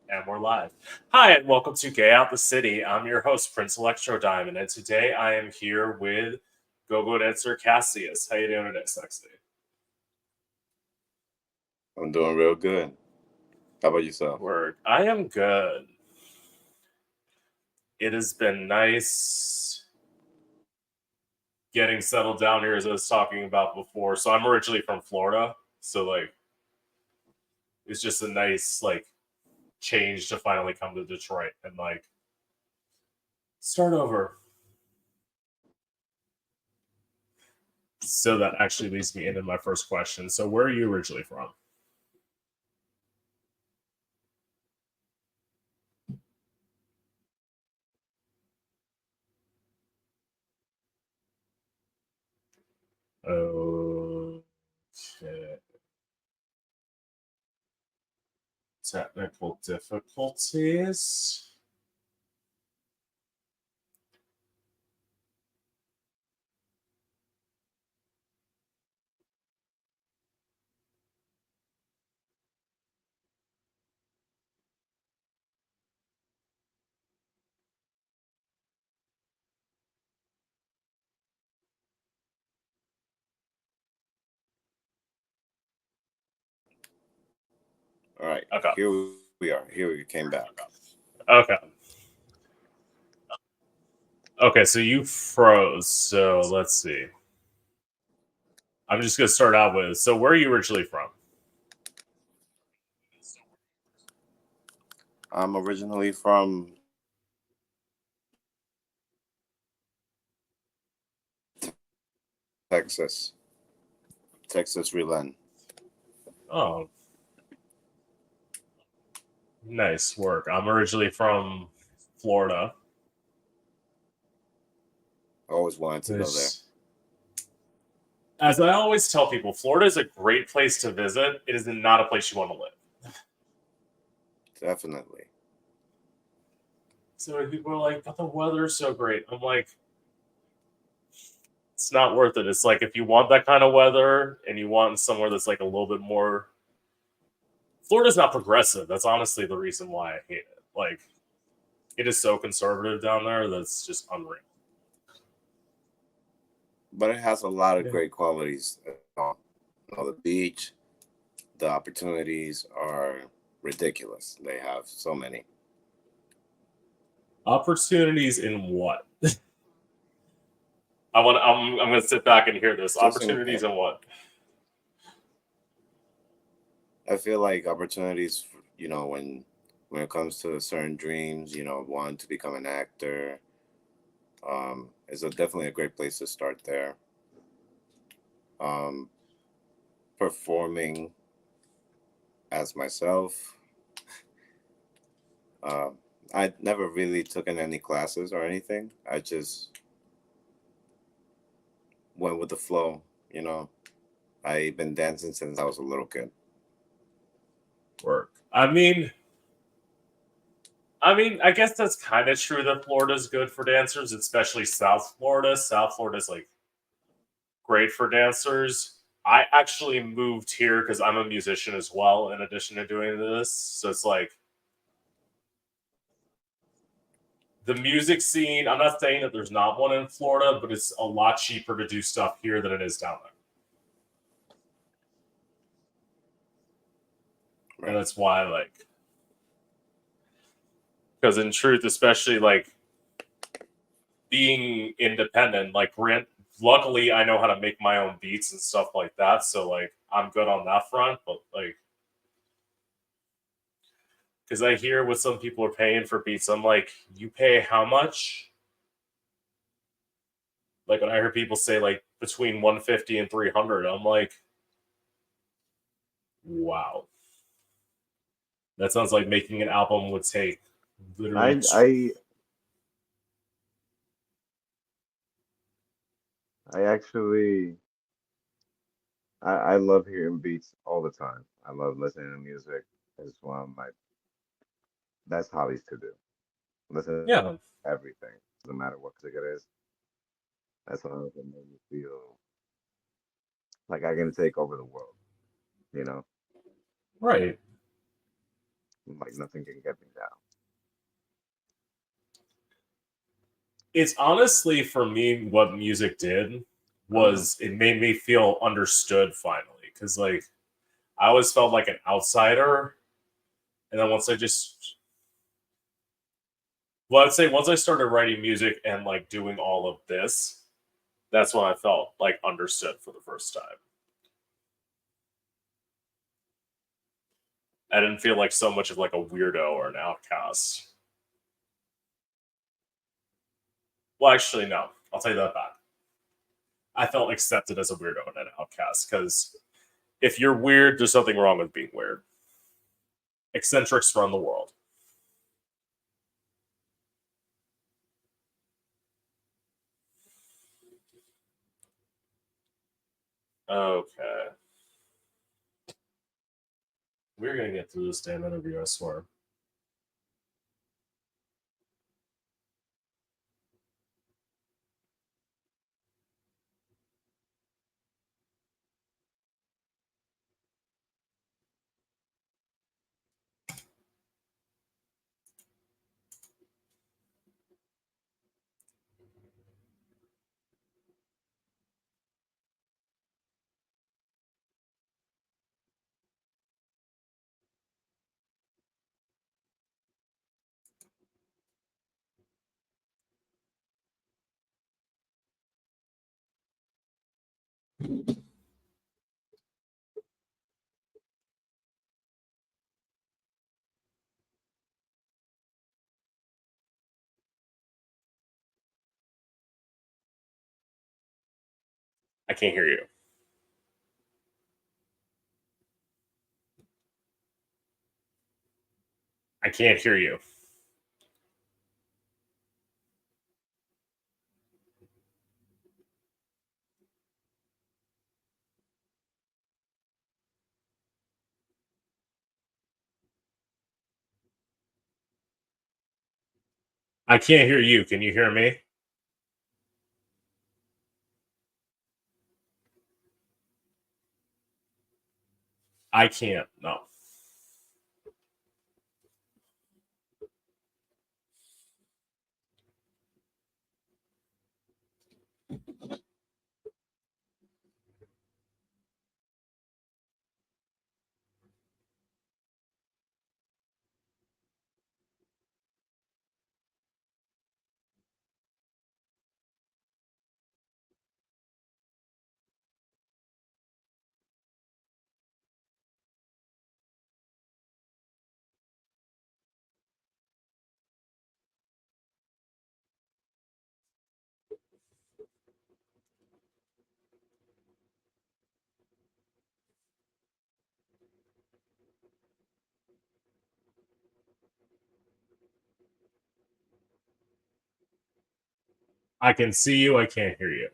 And we're live. Hi, and welcome to Gay Out the City. I'm your host, Prince Electro Diamond, and today I am here with Go-Go dancer Cassius. How you doing today, sexy? I'm doing real good. How about yourself? Word. I am good. It has been nice getting settled down here, as I was talking about before. So I'm originally from Florida, so it's just a nice change to finally come to Detroit and start over. So that actually leads me into my first question. So where are you originally from? Okay. Technical difficulties. All right, Okay. here we are. Here we came back. Okay. Okay, so you froze. So let's see. I'm just gonna start out with, so where are you originally from? I'm originally from Texas, Texas Relent. Oh, nice work. I'm originally from Florida. Always wanted to go there. This, as I always tell people, Florida is a great place to visit. It is not a place you want to live. Definitely. So when people are like, but the weather's so great. I'm like, it's not worth it. It's like if you want that kind of weather and you want somewhere that's like a little bit more. Florida's not progressive. That's honestly the reason why I hate it. It is so conservative down there that's just unreal. But it has a lot of Yeah. great qualities. The beach, the opportunities are ridiculous. They have so many. Opportunities in what? I'm gonna sit back and hear this. Just Opportunities in what? I feel like opportunities, when it comes to certain dreams, wanting to become an actor, is definitely a great place to start there. Um, Performing as myself. Uh, I never really took in any classes or anything. I just went with the flow. You know, I've been dancing since I was a little kid. Work. I guess that's kind of true that Florida's good for dancers, especially South Florida. South Florida's great for dancers. I actually moved here because I'm a musician as well, in addition to doing this. So it's like the music scene. I'm not saying that there's not one in Florida, but it's a lot cheaper to do stuff here than it is down there. And Right. that's why, because in truth, especially being independent, rent. Luckily, I know how to make my own beats and stuff like that. So I'm good on that front. But because I hear what some people are paying for beats, I'm like, you pay how much? Like when I hear people say between 150 and 300, I'm like, wow, that sounds like making an album would take literally. I I I actually I love hearing beats all the time. I love listening to music. It's one of my best hobbies to do. Listen to Yeah, everything. Doesn't matter what music it is. That's one of them make me feel like I can take over the world, you know? right. like nothing can get me down. It's honestly, for me, what music did was it made me feel understood finally. Because, like, I always felt like an outsider. And then once I just, well, I'd say once I started writing music and, like, doing all of this, that's when I felt, like, understood for the first time. I didn't feel like so much of, like, a weirdo or an outcast. Well, actually, no. I'll take that back. I felt accepted as a weirdo and an outcast because if you're weird, there's something wrong with being weird. Eccentrics run the world. Okay. We're going to get through this damn interview, I swear. I can't hear you. I can't hear you. I can't hear you. Can you hear me? I can't. No. I can see you. I can't hear you.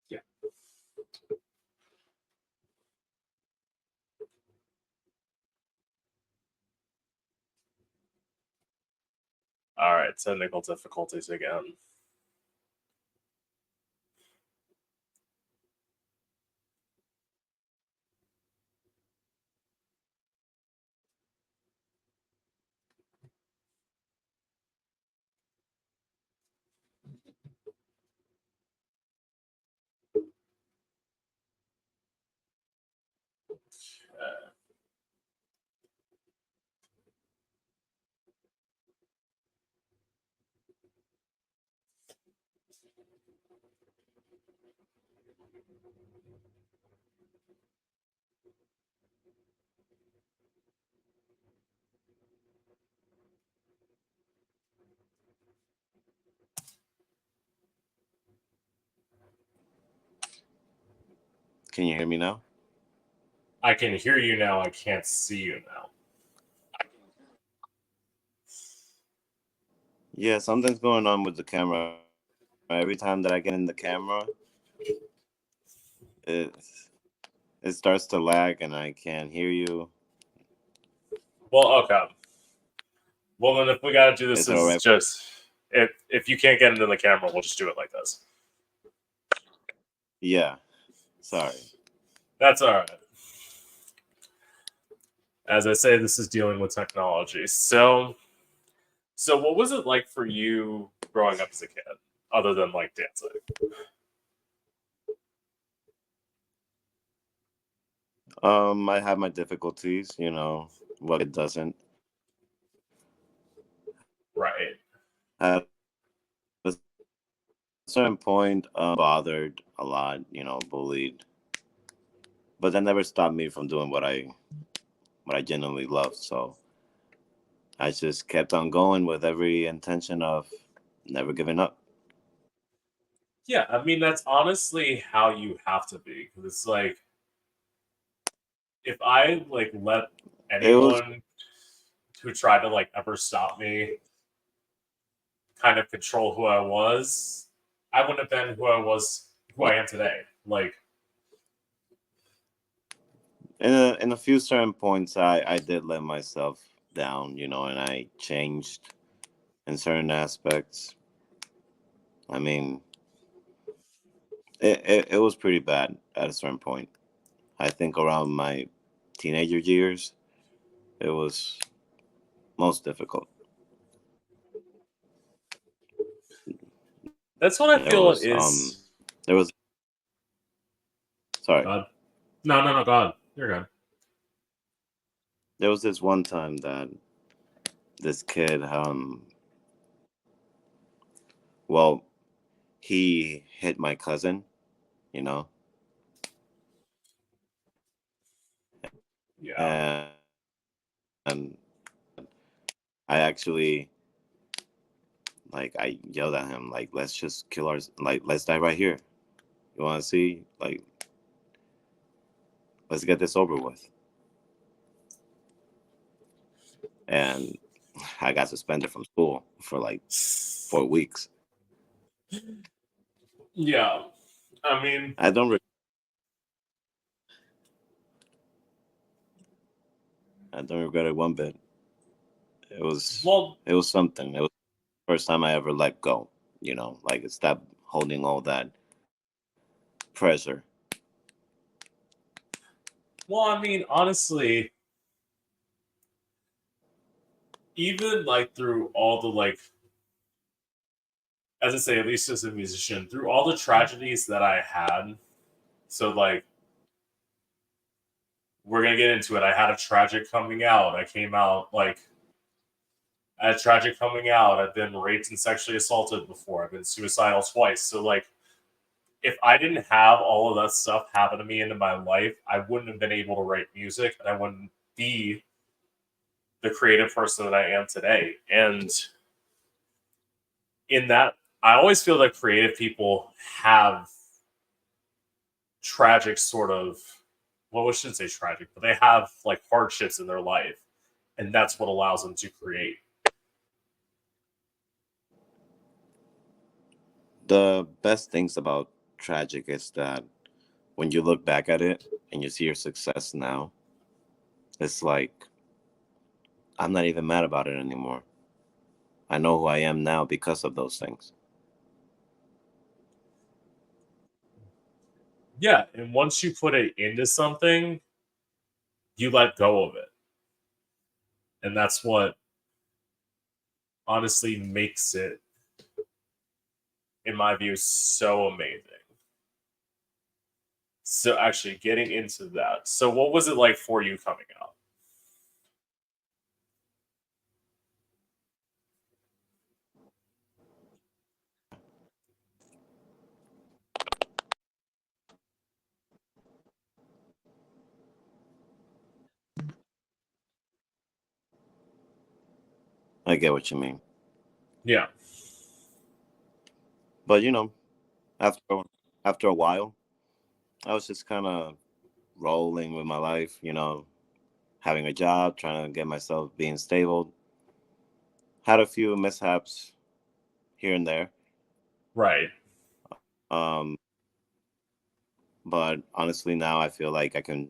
Yeah. All right. Technical difficulties again. Can you hear me now? I can hear you now. I can't see you now. Yeah, something's going on with the camera. Every time that I get in the camera, it it starts to lag and I can't hear you. Well, okay. Well, then if we gotta do this, Is it is alright? just if you can't get into the camera, we'll just do it like this. Yeah. Sorry. That's all right. As I say, this is dealing with technology. So what was it like for you growing up as a kid, other than like dancing? I have my difficulties, you know, what it doesn't. Right. At a certain point, bothered a lot, you know, bullied. But that never stopped me from doing what I genuinely love. So I just kept on going with every intention of never giving up. Yeah, I mean that's honestly how you have to be. Because it's like if I like let It was anyone who tried to like ever stop me kind of control who I was, I wouldn't have been who I was, who I am today. Like, in a few certain points I did let myself down, you know, and I changed in certain aspects. I mean, it was pretty bad at a certain point. I think around my teenager years, it was most difficult. that's what I There feel it was is. there was sorry. God, no, God, you're good. There was this one time that this kid well, he hit my cousin, you know, Yeah, and I actually like I yelled at him like let's just kill our like let's die right here. You want to see like let's get this over with. And I got suspended from school for like 4 weeks. yeah. I mean, I don't I don't regret it one bit. It was well, it was something. It was the first time I ever let go. You know, like stop holding all that pressure. well. I mean, honestly, even like through all the like, as I say, at least as a musician, through all the tragedies that I had. So like, we're gonna get into it. I had a tragic coming out. I came out like I had tragic coming out. I've been raped and sexually assaulted before. I've been suicidal twice. So like if I didn't have all of that stuff happen to me into my life, I wouldn't have been able to write music and I wouldn't be the creative person that I am today. And in that, I always feel that creative people have tragic sort of, well, I shouldn't say tragic, but they have like hardships in their life. And that's what allows them to create. The best things about tragic is that when you look back at it and you see your success now, it's like I'm not even mad about it anymore. I know who I am now because of those things. Yeah. And once you put it into something, you let go of it. And that's what honestly makes it, in my view, so amazing. So actually getting into that. So what was it like for you coming out? I get what you mean. Yeah. But you know, after after a while, I was just kind of rolling with my life, you know, having a job, trying to get myself being stable. Had a few mishaps here and there. Right. But honestly, now I feel like I can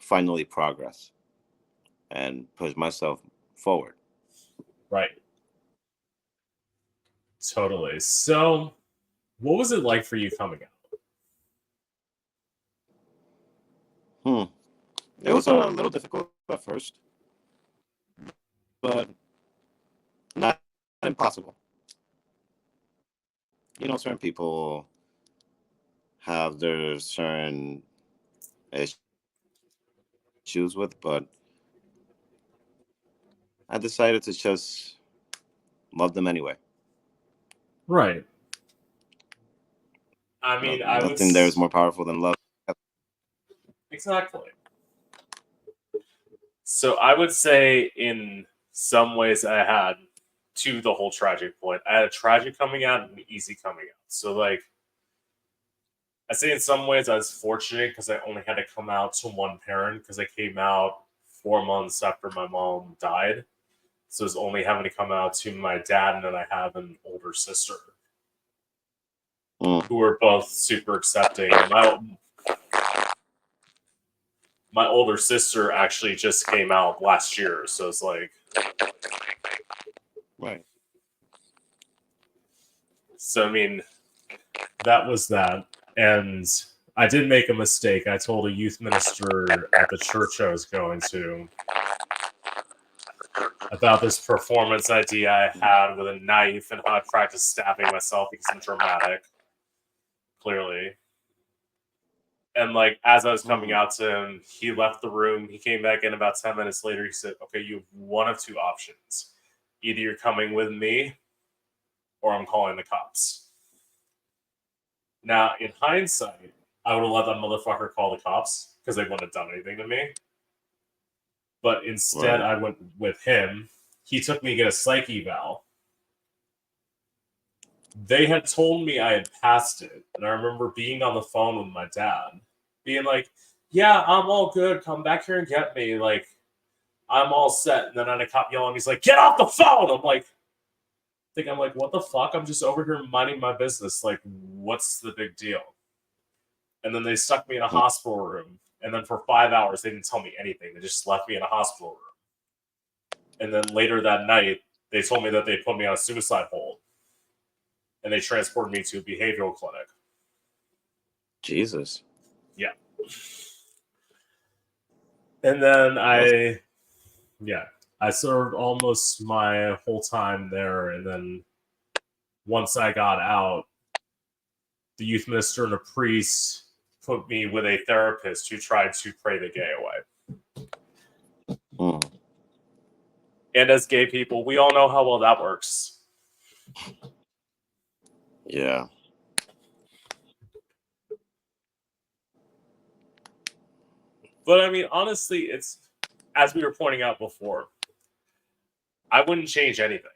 finally progress and push myself forward. Right. Totally. So, what was it like for you coming out? It was a little difficult at first, but not impossible. You know, certain people have their certain issues with, but I decided to just love them anyway. Right. I mean, I Nothing there is more powerful than love. Exactly. So I would say in some ways I had to the whole tragic point. I had a tragic coming out and an easy coming out. So like I say in some ways I was fortunate because I only had to come out to one parent because I came out 4 months after my mom died. So I was only having to come out to my dad, and then I have an older sister who were both super accepting. And my older sister actually just came out last year, so it's like Right. So I mean, that was that. And I did make a mistake. I told a youth minister at the church I was going to about this performance idea I had with a knife and how I practiced stabbing myself because I'm dramatic, clearly. And like as I was coming out to him, he left the room. He came back in about 10 minutes later. He said, "Okay, you have one of two options. Either you're coming with me or I'm calling the cops." Now, in hindsight, I would have let that motherfucker call the cops because they wouldn't have done anything to me. But instead, I went with him. He took me to get a psych eval. They had told me I had passed it. And I remember being on the phone with my dad, being like, "Yeah, I'm all good. Come back here and get me. Like, I'm all set." And then I had a cop yelling, he's like, "Get off the phone!" I'm like, what the fuck? I'm just over here minding my business. Like, what's the big deal? And then they stuck me in a hospital room. And then for 5 hours, they didn't tell me anything. They just left me in a hospital room. And then later that night, they told me that they put me on a suicide hold. And they transported me to a behavioral clinic. Jesus. Yeah. And then I served almost my whole time there. And then once I got out, the youth minister and a priest put me with a therapist who tried to pray the gay away. And as gay people, we all know how well that works. Yeah. But I mean, honestly, it's as we were pointing out before, I wouldn't change anything.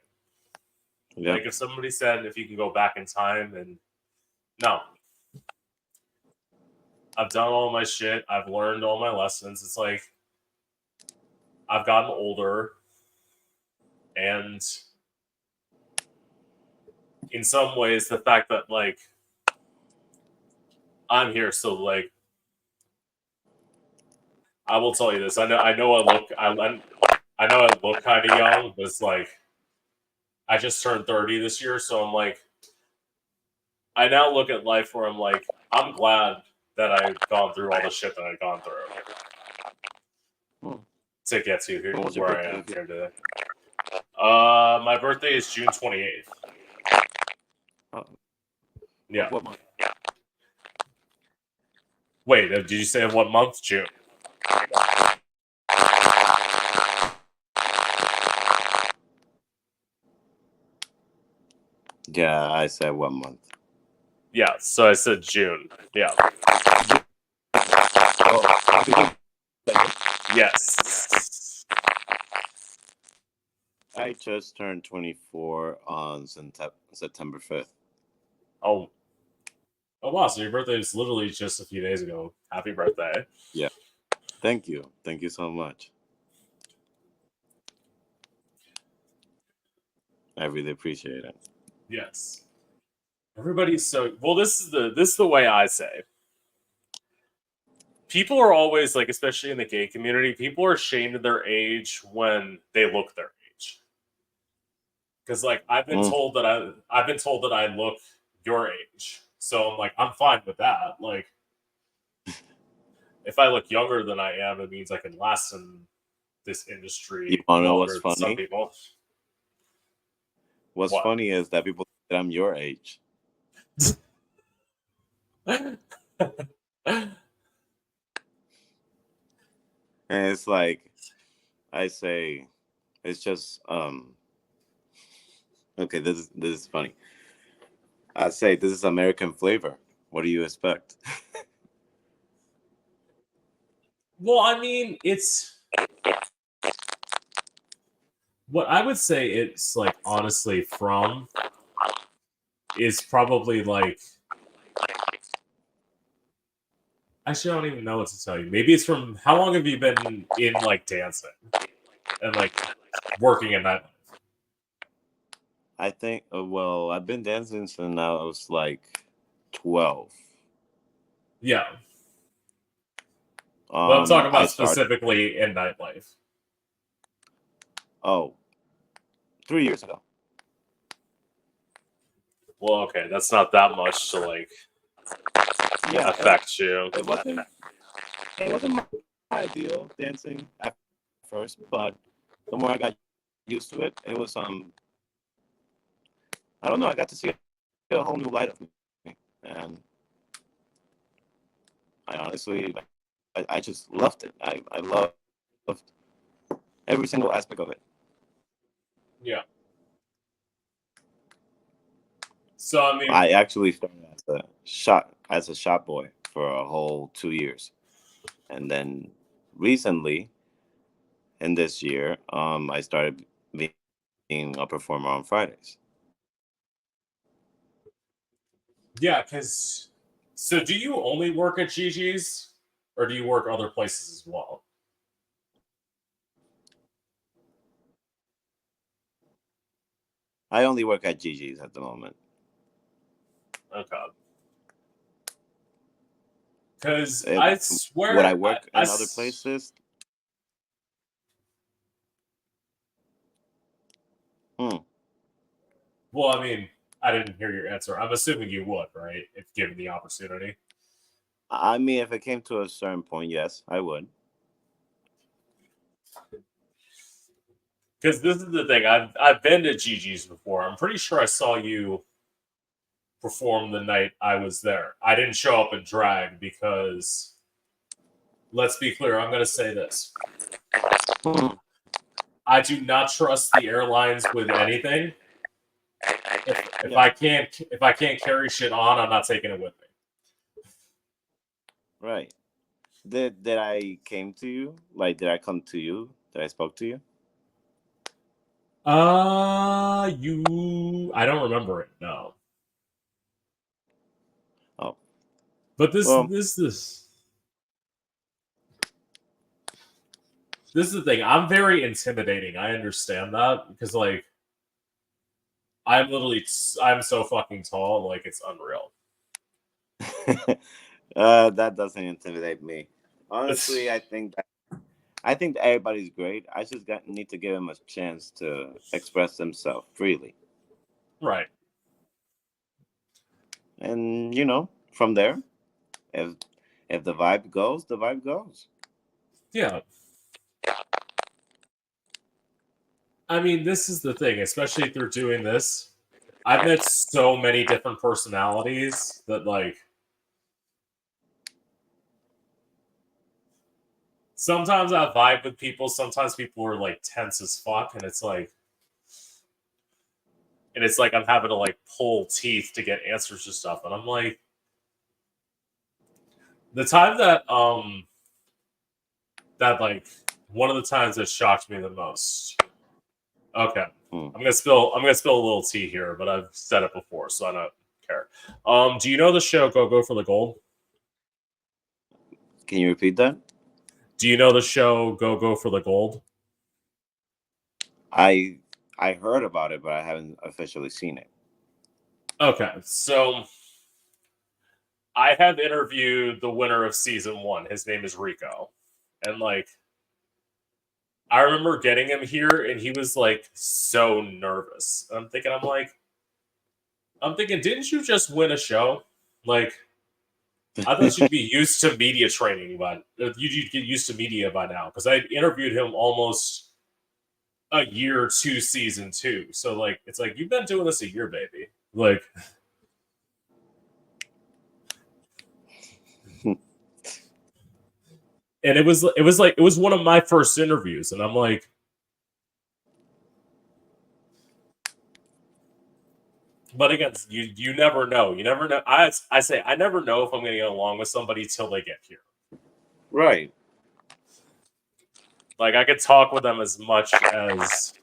Yeah. Like if somebody said if you can go back in time, and no. I've done all my shit. I've learned all my lessons. It's like I've gotten older, and in some ways, the fact that like I'm here, so like I will tell you this. I know I look kind of young, but it's like I just turned 30 this year, so I'm like I now look at life where I'm like I'm glad that I've gone through all the shit that I've gone through to get to here where I am here today. My birthday is June 28th. Yeah. What month? Wait, did you say what month? June. Yeah, I said 1 month. Yeah, so I said June. Yeah. Yes. I just turned 24 on September 5th. Oh wow, so your birthday is literally just a few days ago. Happy birthday. Yeah. Thank you. Thank you so much. I really appreciate it. Yes. Everybody's so well. This is the way I say. People are always like, especially in the gay community, people are ashamed of their age when they look their age. Because like I've been Mm. told that I look your age, so I'm like I'm fine with that. Like if I look younger than I am, it means I can last in this You industry want to know what's longer than some funny? people. What's What? funny is that people think that I'm your age. And it's like I say, it's just okay, this is funny. I say this is American flavor. What do you expect? Well, I mean, it's what I would say it's like honestly from is probably like actually I don't even know what to tell you. Maybe it's from how long have you been in like dancing and like working in that? I think well, I've been dancing since I was like 12. Yeah. But I'm talking I about started specifically in nightlife. oh 3 years ago. Well, okay, that's not that much to like Yeah, affect you. it wasn't my ideal dancing at first, but the more I got used to it, it was I don't know, I got to see a whole new light of me, and I honestly I just loved it. I loved every single aspect of it. Yeah. So I mean, I actually started as a shop boy for a whole 2 years, and then recently in this year, I started being a performer on Fridays. yeah, because so do you only work at Gigi's or do you work other places as well? I only work at Gigi's at the moment. Okay. Because It, I would I swear, work in other places? Hmm. well, I mean, I didn't hear your answer. I'm assuming you would, right? If given the opportunity. I mean, if it came to a certain point, yes, I would. Because this is the thing, I've been to Gigi's before. I'm pretty sure I saw you perform the night I was there. I didn't show up in drag because, let's be clear, I'm going to say this. Hmm. I do not trust the airlines with anything. If Yeah, I can't carry shit on, I'm not taking it with me. right. Did I came to you? Like, did I come to you? Did I spoke to you? I don't remember it. No, Oh, but well, this is the thing. I'm very intimidating. I understand that because like I'm so fucking tall. Like it's unreal. that doesn't intimidate me. Honestly, I think everybody's great. I just need to give them a chance to express themselves freely, Right. and from there, if the vibe goes, the vibe goes. Yeah. I mean, this is the thing, especially through doing this. I've met so many different personalities that like sometimes I vibe with people, sometimes people are like tense as fuck, and it's like I'm having to like pull teeth to get answers to stuff. And I'm like the time that like one of the times that shocked me the most. Okay. Hmm. I'm gonna spill a little tea here, but I've said it before, so I don't care. Do you know the show Go for the Gold? Can you repeat that? Do you know the show Go for the Gold? I I heard about it, but I haven't officially seen it. Okay, so I have interviewed the winner of season 1. His name is Rico. And like I remember getting him here and he was like so nervous. I'm thinking, didn't you just win a show? Like, I thought you'd be used to media training, but you'd get used to media by now. Because I interviewed him almost a year to season 2. So like it's like you've been doing this a year, baby. Like and it was one of my first interviews, and I'm like, but again, you never know. You never know. I say I never know if I'm going to get along with somebody till they get here. Right. Like I could talk with them as much as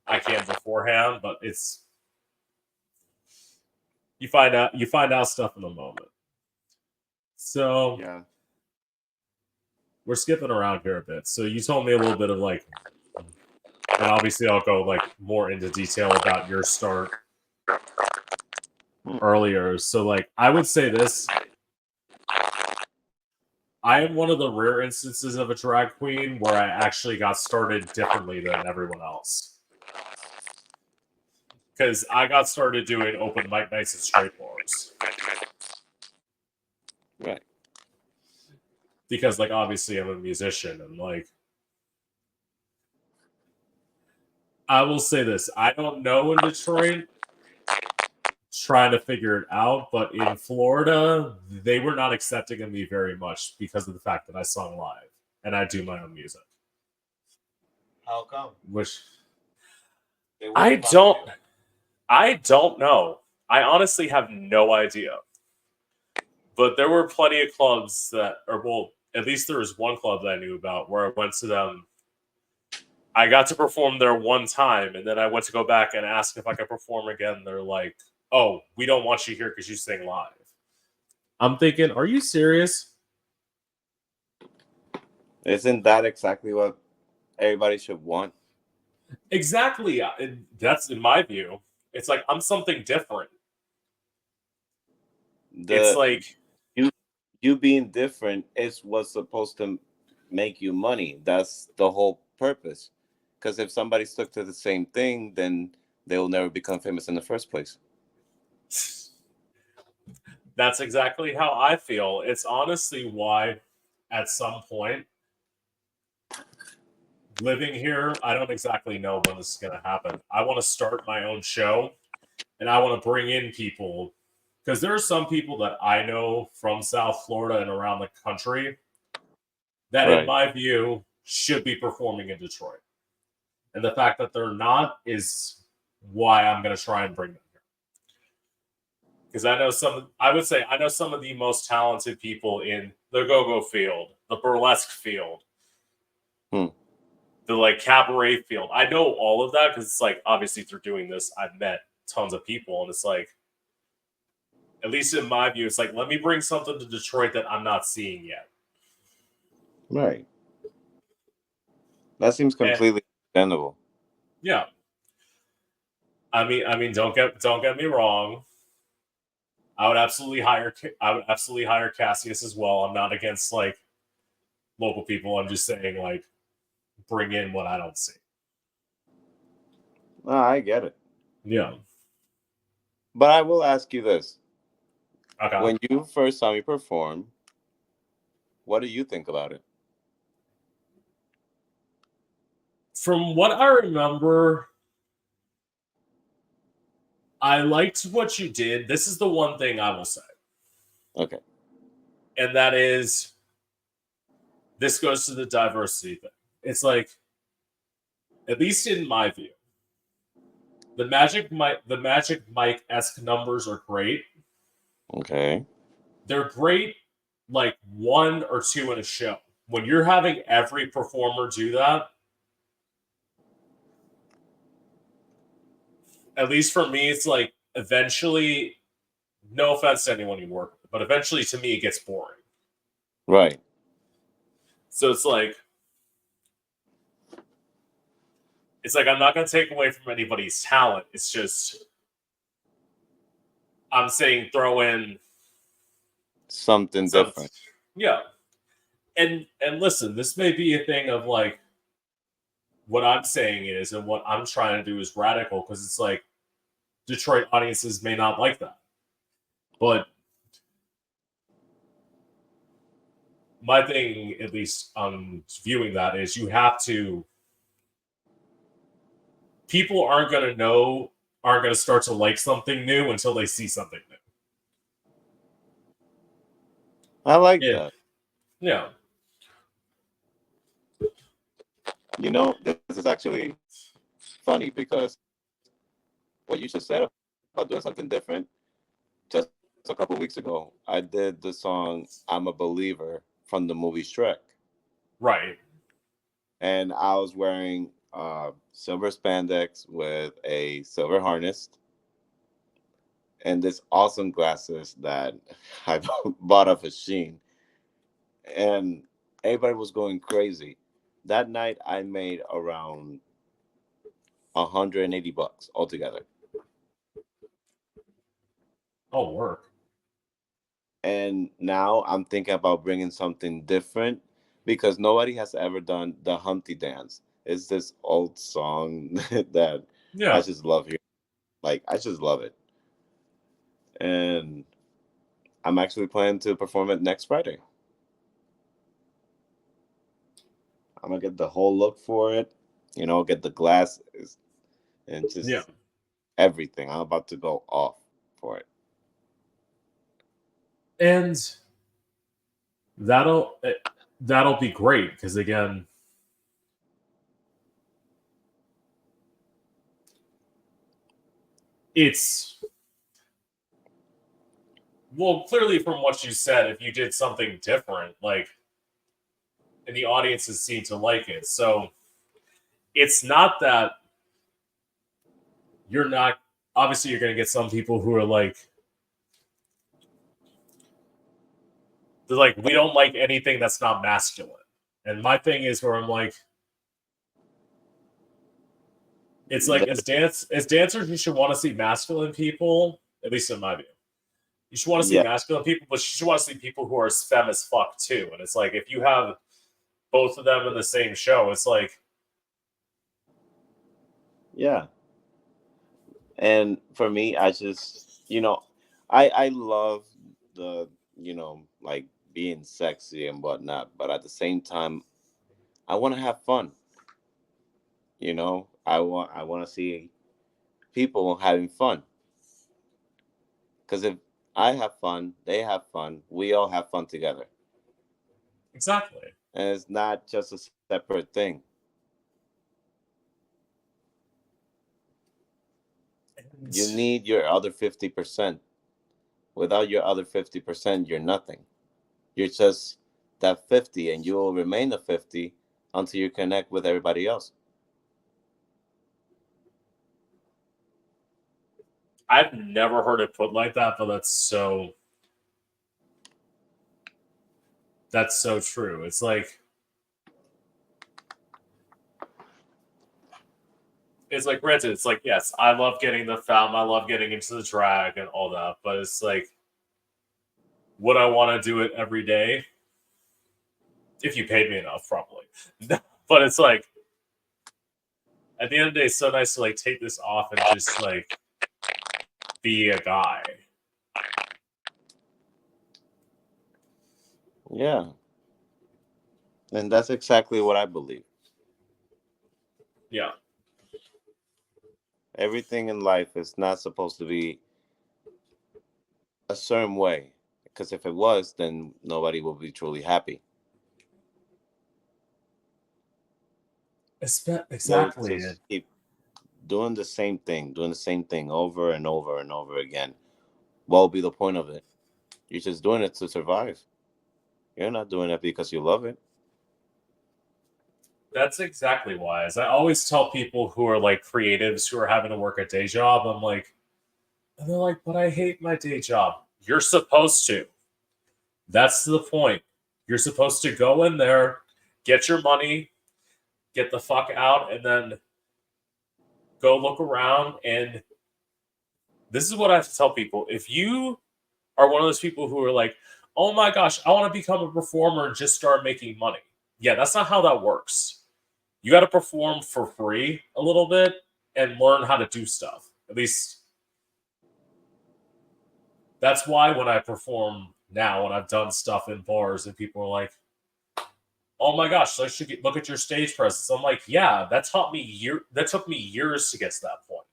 I can beforehand, but it's you find out stuff in a moment. So Yeah. we're skipping around here a bit. So you told me a little bit of like, and obviously I'll go like more into detail about your start earlier. So like I would say this. I am one of the rare instances of a drag queen where I actually got started differently than everyone else. Because I got started doing open mic nights and straight bars. Right. Because, like, obviously I'm a musician and, like, I will say this. I don't know in Detroit, trying to figure it out, but in Florida, they were not accepting of me very much because of the fact that I sung live and I do my own music. How come? Which They wouldn't I fuck don't with you. I don't know. I honestly have no idea. But there were plenty of clubs that, or well, at least there was one club that I knew about where I went to them. I got to perform there one time, and then I went to go back and ask if I could perform again. They're like, "Oh, we don't want you here because you sing live." I'm thinking, are you serious? Isn't that exactly what everybody should want? Exactly. That's in my view. It's like I'm something different. It's The like you being different is what's supposed to make you money. That's the whole purpose. Because if somebody stuck to the same thing, then they will never become famous in the first place. that's exactly how I feel. It's honestly why, at some point, living here, I don't exactly know when this is going to happen. I want to start my own show and I want to bring in people because there are some people that I know from South Florida and around the country that, in Right. my view, should be performing in Detroit. And the fact that they're not is why I'm going to try and bring them here. Because I know some of the most talented people in the go-go field, the burlesque field, Hmm. the like cabaret field. I know all of that because it's like obviously through doing this, I've met tons of people, and it's like, at least in my view, it's like let me bring something to Detroit that I'm not seeing yet. Right. That seems And completely understandable. yeah, I mean, don't get me wrong. I would absolutely hire Cassius as well. I'm not against like local people. I'm just saying like bring in what I don't see. No, I get it. Yeah. But I will ask you this. Okay. When you first saw me perform, what do you think about it? From what I remember, I liked what you did. This is the one thing I will say. Okay. And that is this goes to the diversity thing. It's like, at least in my view, the Magic Mike-esque numbers are great. Okay. They're great like one or two in a show. When you're having every performer do that, at least for me, it's like eventually, no offense to anyone you work with, but eventually to me it gets boring. Right. So it's like I'm not going to take away from anybody's talent. It's just I'm saying throw in something some, different. yeah. And listen, this may be a thing of like what I'm saying is, and what I'm trying to do is radical because it's like Detroit audiences may not like that, but my thing, at least on viewing that, is you have to. People aren't going to start to like something new until they see something I like new. that. Yeah. You know, this is actually funny because what you just said about doing something different. Just a couple weeks ago, I did the song "I'm a Believer" from the movie Shrek, Right. and I was wearing silver spandex with a silver harness and this awesome glasses that I bought off of Sheen, and everybody was going crazy. That night, I made around $180 altogether. Oh, work. And now I'm thinking about bringing something different because nobody has ever done the Humpty Dance. It's this old song that I Yeah. just love hearing. Like, I just love it. And I'm actually planning to perform it next Friday. I'm going to get the whole look for it, get the glasses and Yeah. just everything. I'm about to go off for it. And that'll that'll be great because again, it's well, clearly from what you said, if you did something different, like, and the audiences seem to like it. So it's not that you're not, obviously, you're going to get some people who are like, they're like, we don't like anything that's not masculine. And my thing is where I'm like, it's like, as dancers, you should want to see masculine people, at least in my view. You should want to see Yeah. masculine people, but you should want to see people who are as femme as fuck too. And it's like, if you have both of them in the same show, it's like, Yeah. And for me, I just, I love the, like being sexy and whatnot, but at the same time, I want to have fun. I want to see people having fun. Because if I have fun, they have fun, we all have fun together. exactly. And it's not just a separate thing. And You need your other 50%. Without your other 50%, you're nothing. You're just that 50, and you will remain a 50 until you connect with everybody else. I've never heard it put like that, but that's so true. It's like, granted, it's like, yes, I love getting the femme, I love getting into the drag and all that, but it's like, would I want to do it every day? If you paid me enough, probably. But it's like, at the end of the day, it's so nice to like take this off and just like be a guy. Yeah. And that's exactly what I believe. Yeah. Everything in life is not supposed to be a certain way. Because if it was, then nobody will be truly happy. They'll Exactly. just keep doing the same thing over and over and over again. What will be the point of it? You're just doing it to survive. You're not doing it because you love it. That's exactly why. As I always tell people who are like creatives who are having to work a day job, I'm like, and they're like, but I hate my day job. You're supposed to. That's the point. You're supposed to go in there, get your money, get the fuck out, and then go look around. And this is what I have to tell people. If you are one of those people who are like, oh my gosh, I want to become a performer and just start making money. Yeah, that's not how that works. You got to perform for free a little bit and learn how to do stuff. At least that's why when I perform now, when I've done stuff in bars and people are like, oh my gosh, look at your stage presence. I'm like, yeah, that took me years to get to that point.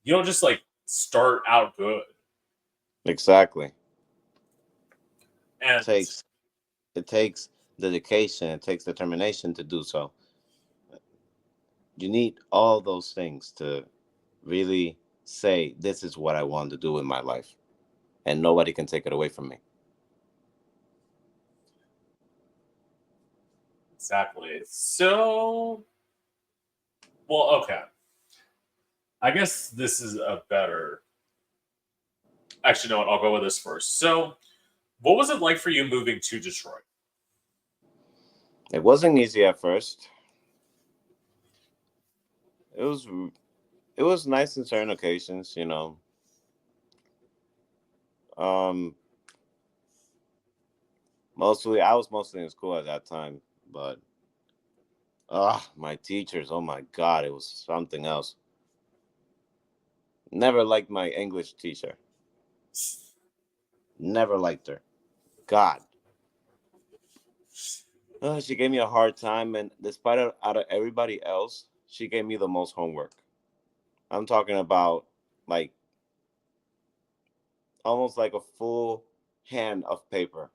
You don't just like start out good. Exactly. And It takes dedication. It takes determination to do so. You need all those things to really say, this is what I want to do in my life. And nobody can take it away from me. exactly. So, well, okay. I guess this is a better. Actually, no, I'll go with this first. So, what was it like for you moving to Detroit? It wasn't easy at first. It was nice in certain occasions, you know. Um, I was mostly in school at that time, but my teachers, oh my God, it was something else. Never liked my English teacher. Never liked her. God. She gave me a hard time, and despite out of everybody else, she gave me the most homework. I'm talking about like almost like a full hand of paper,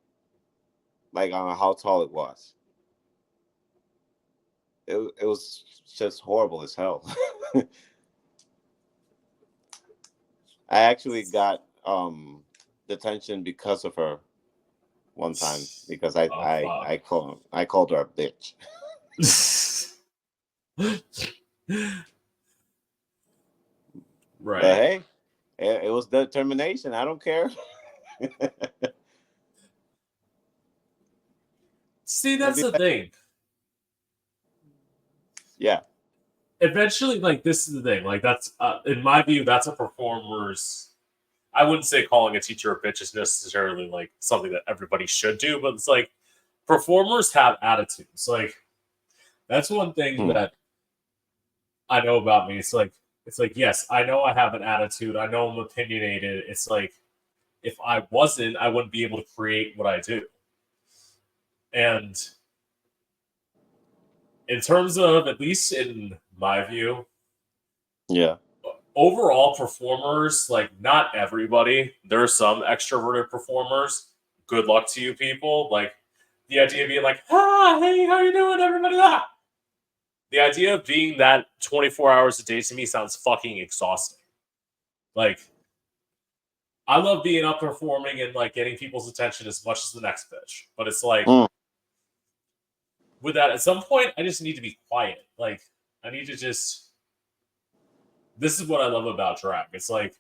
like on how tall it was. It was just horrible as hell. I actually got detention because of her one time because Oh, fuck. I called her a bitch. Right. But hey, it was determination. I don't care. See, that's the thing. Yeah. Eventually, like, this is the thing. Like, that's, in my view, that's a performer's. I wouldn't say calling a teacher a bitch is necessarily, like, something that everybody should do, but it's like, performers have attitudes. Like, that's one thing that I know about me. It's like, yes, I know I have an attitude. I know I'm opinionated. It's like, if I wasn't, I wouldn't be able to create what I do. And in terms of, at least in my view, Yeah. overall performers, like not everybody, there are some extroverted performers. Good luck to you people. Like the idea of being like, hey, how you doing, everybody? The idea of being that 24 hours a day to me sounds fucking exhausting. Like, I love being up performing and like getting people's attention as much as the next bitch. But it's like with that, at some point, I just need to be quiet. Like, I need to just. This is what I love about drag. It's like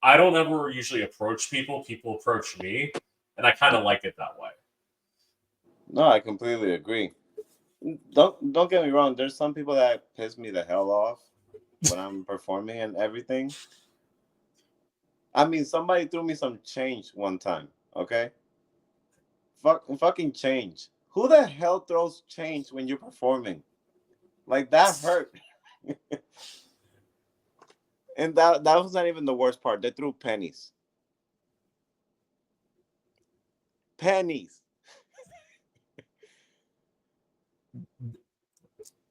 I don't ever usually approach people. People approach me, and I kind of like it that way. No, I completely agree. Don't get me wrong. There's some people that piss me the hell off when I'm performing and everything. I mean, somebody threw me some change one time. Okay, fucking change. Who the hell throws change when you're performing? Like that hurt. And that was not even the worst part. They threw pennies. Pennies.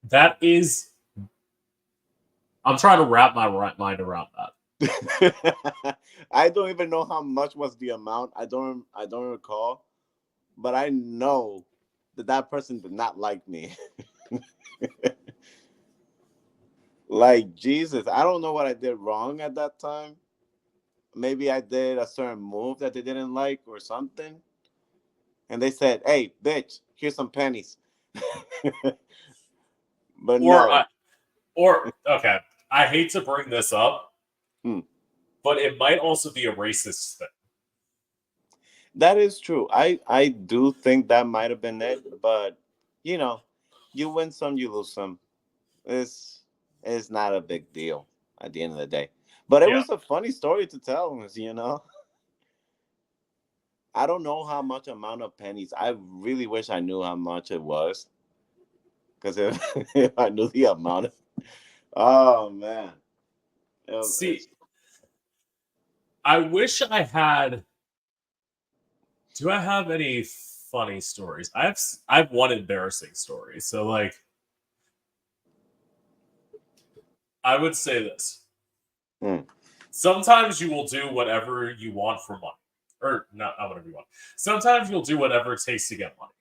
That is. I'm trying to wrap my mind around that. I don't even know how much was the amount. I don't recall, but I know that person did not like me. Like Jesus, I don't know what I did wrong at that time. Maybe I did a certain move that they didn't like or something. And they said, "Hey, bitch, here's some pennies." But no. Okay, I hate to bring this up, but it might also be a racist thing. That is true. I do think that might have been it, but you know, you win some, you lose some. It's not a big deal at the end of the day. But it Yeah. was a funny story to tell, you know. I don't know how much amount of pennies. I really wish I knew how much it was. Because if, if I knew the amount of, oh man. See, I wish I had. Do I have any funny stories? I have one embarrassing story. So like, I would say this. Hmm. Sometimes you will do whatever you want for money. Or not whatever you want. Sometimes you'll do whatever it takes to get money.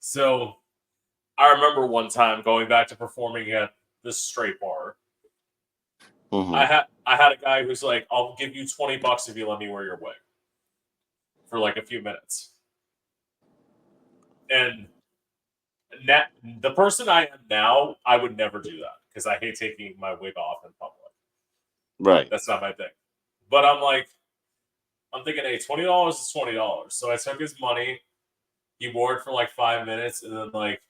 So I remember one time going back to performing at this straight bar. Mhm. I had a guy who's like, I'll give you $20 if you let me wear your wig for like a few minutes. And the person I am now, I would never do that because I hate taking my wig off in public. Right. That's not my thing. But I'm thinking, hey, $20 is $20. So I took his money. He wore it for like 5 minutes, and then like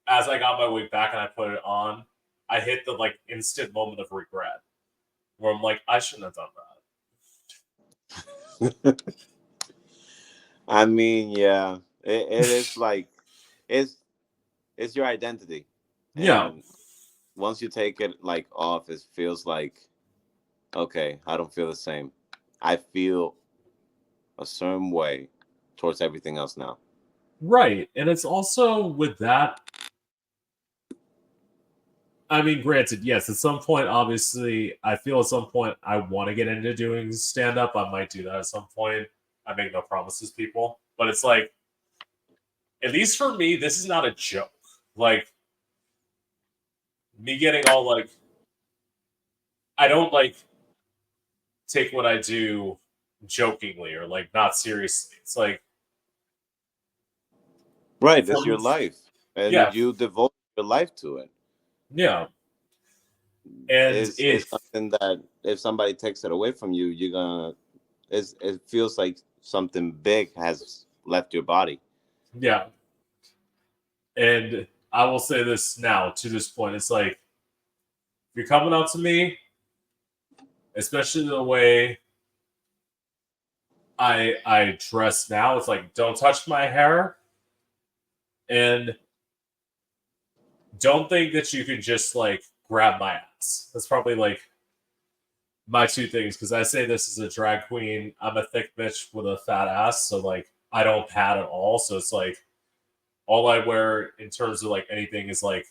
as I got my wig back and I put it on, I hit the like instant moment of regret where I'm like, I shouldn't have done that. I mean, yeah, it is like it's it's your identity, Yeah, and once you take it like off, it feels like okay, I don't feel the same. I feel a certain way towards everything else now. right. And it's also with that. I mean, granted, yes, at some point, obviously, I feel at some point I want to get into doing stand up. I might do that at some point. I make no promises, people. But it's like, at least for me, this is not a joke. Like, me getting all like, I don't like take what I do jokingly or like not seriously. It's like, Right, it's from, your life, yeah, and you devote your life to it. yeah. And Is something that if somebody takes it away from you, you're gonna. It feels like something big has left your body. yeah. And I will say this now to this point. It's like, if you're coming up to me, especially the way I dress now. It's like, don't touch my hair, and don't think that you can just like grab my ass. That's probably like my two things because I say this as a drag queen. I'm a thick bitch with a fat ass, so like I don't pad at all. So it's like all I wear in terms of like anything is like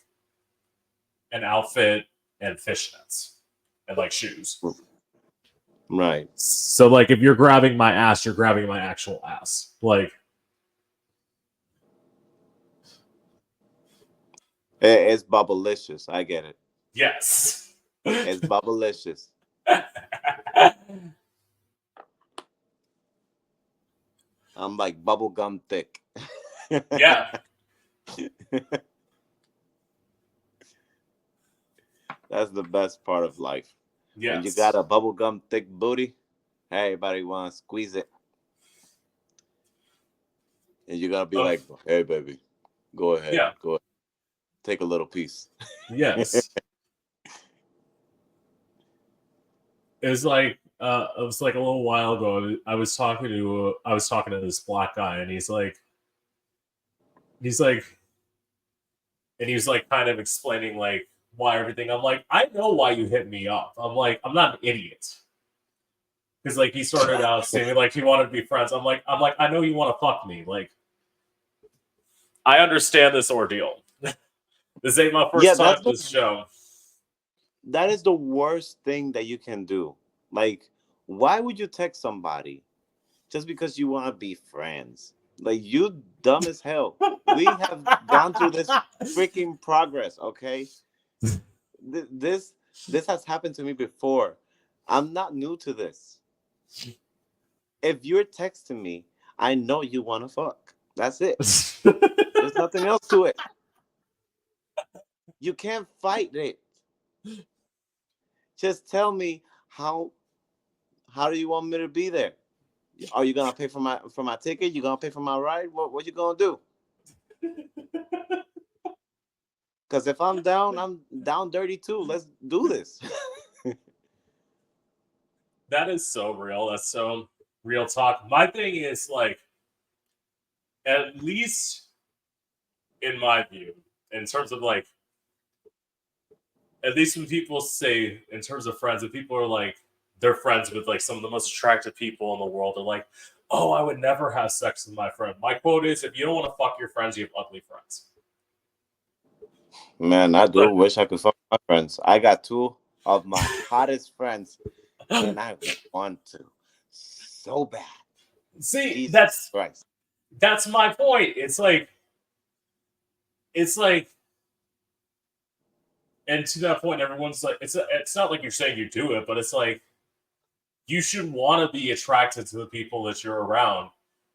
an outfit and fishnets and like shoes. Right. So like if you're grabbing my ass, you're grabbing my actual ass. Like It's bubblicious. I get it. yes. It's bubblicious. I'm like bubblegum thick. Yeah. That's the best part of life. Yes. When you got a bubblegum thick booty, everybody want to squeeze it. And you got to be like, hey, baby, go ahead. Yeah. Go ahead. Take a little piece. Yes. It was like it was like a little while ago. I was talking to this black guy, and he's like, and he was like kind of explaining like why everything. I'm like, I know why you hit me up. I'm like, I'm not an idiot. Because like he started out saying like he wanted to be friends. I'm like, I know you want to fuck me. Like, I understand this ordeal. This ain't my Yeah, first time to this show. that is the worst thing that you can do. Like, why would you text somebody just because you want to be friends? Like, you dumb as hell. We have gone through this freaking progress, okay? This has happened to me before. I'm not new to this. If you're texting me, I know you want to fuck. That's it. There's nothing else to it. You can't fight it. Just tell me how do you want me to be there? Are you gonna pay for my ticket? You gonna pay for my ride? What you gonna do? Because if I'm down dirty too. Let's do this. That is so real. That's so real talk. My thing is like, at least in my view, in terms of like, at least when people say in terms of friends, if people are like they're friends with like some of the most attractive people in the world, they're like, "Oh, I would never have sex with my friend." My quote is, "If you don't want to fuck your friends, you have ugly friends." Man, I do But wish I could fuck my friends. I got two of my hottest friends, and I want to so bad. see, Jesus Christ. that's my point. It's like, and to that point, everyone's like, it's not like you're saying you do it, but it's like you should want to be attracted to the people that you're around.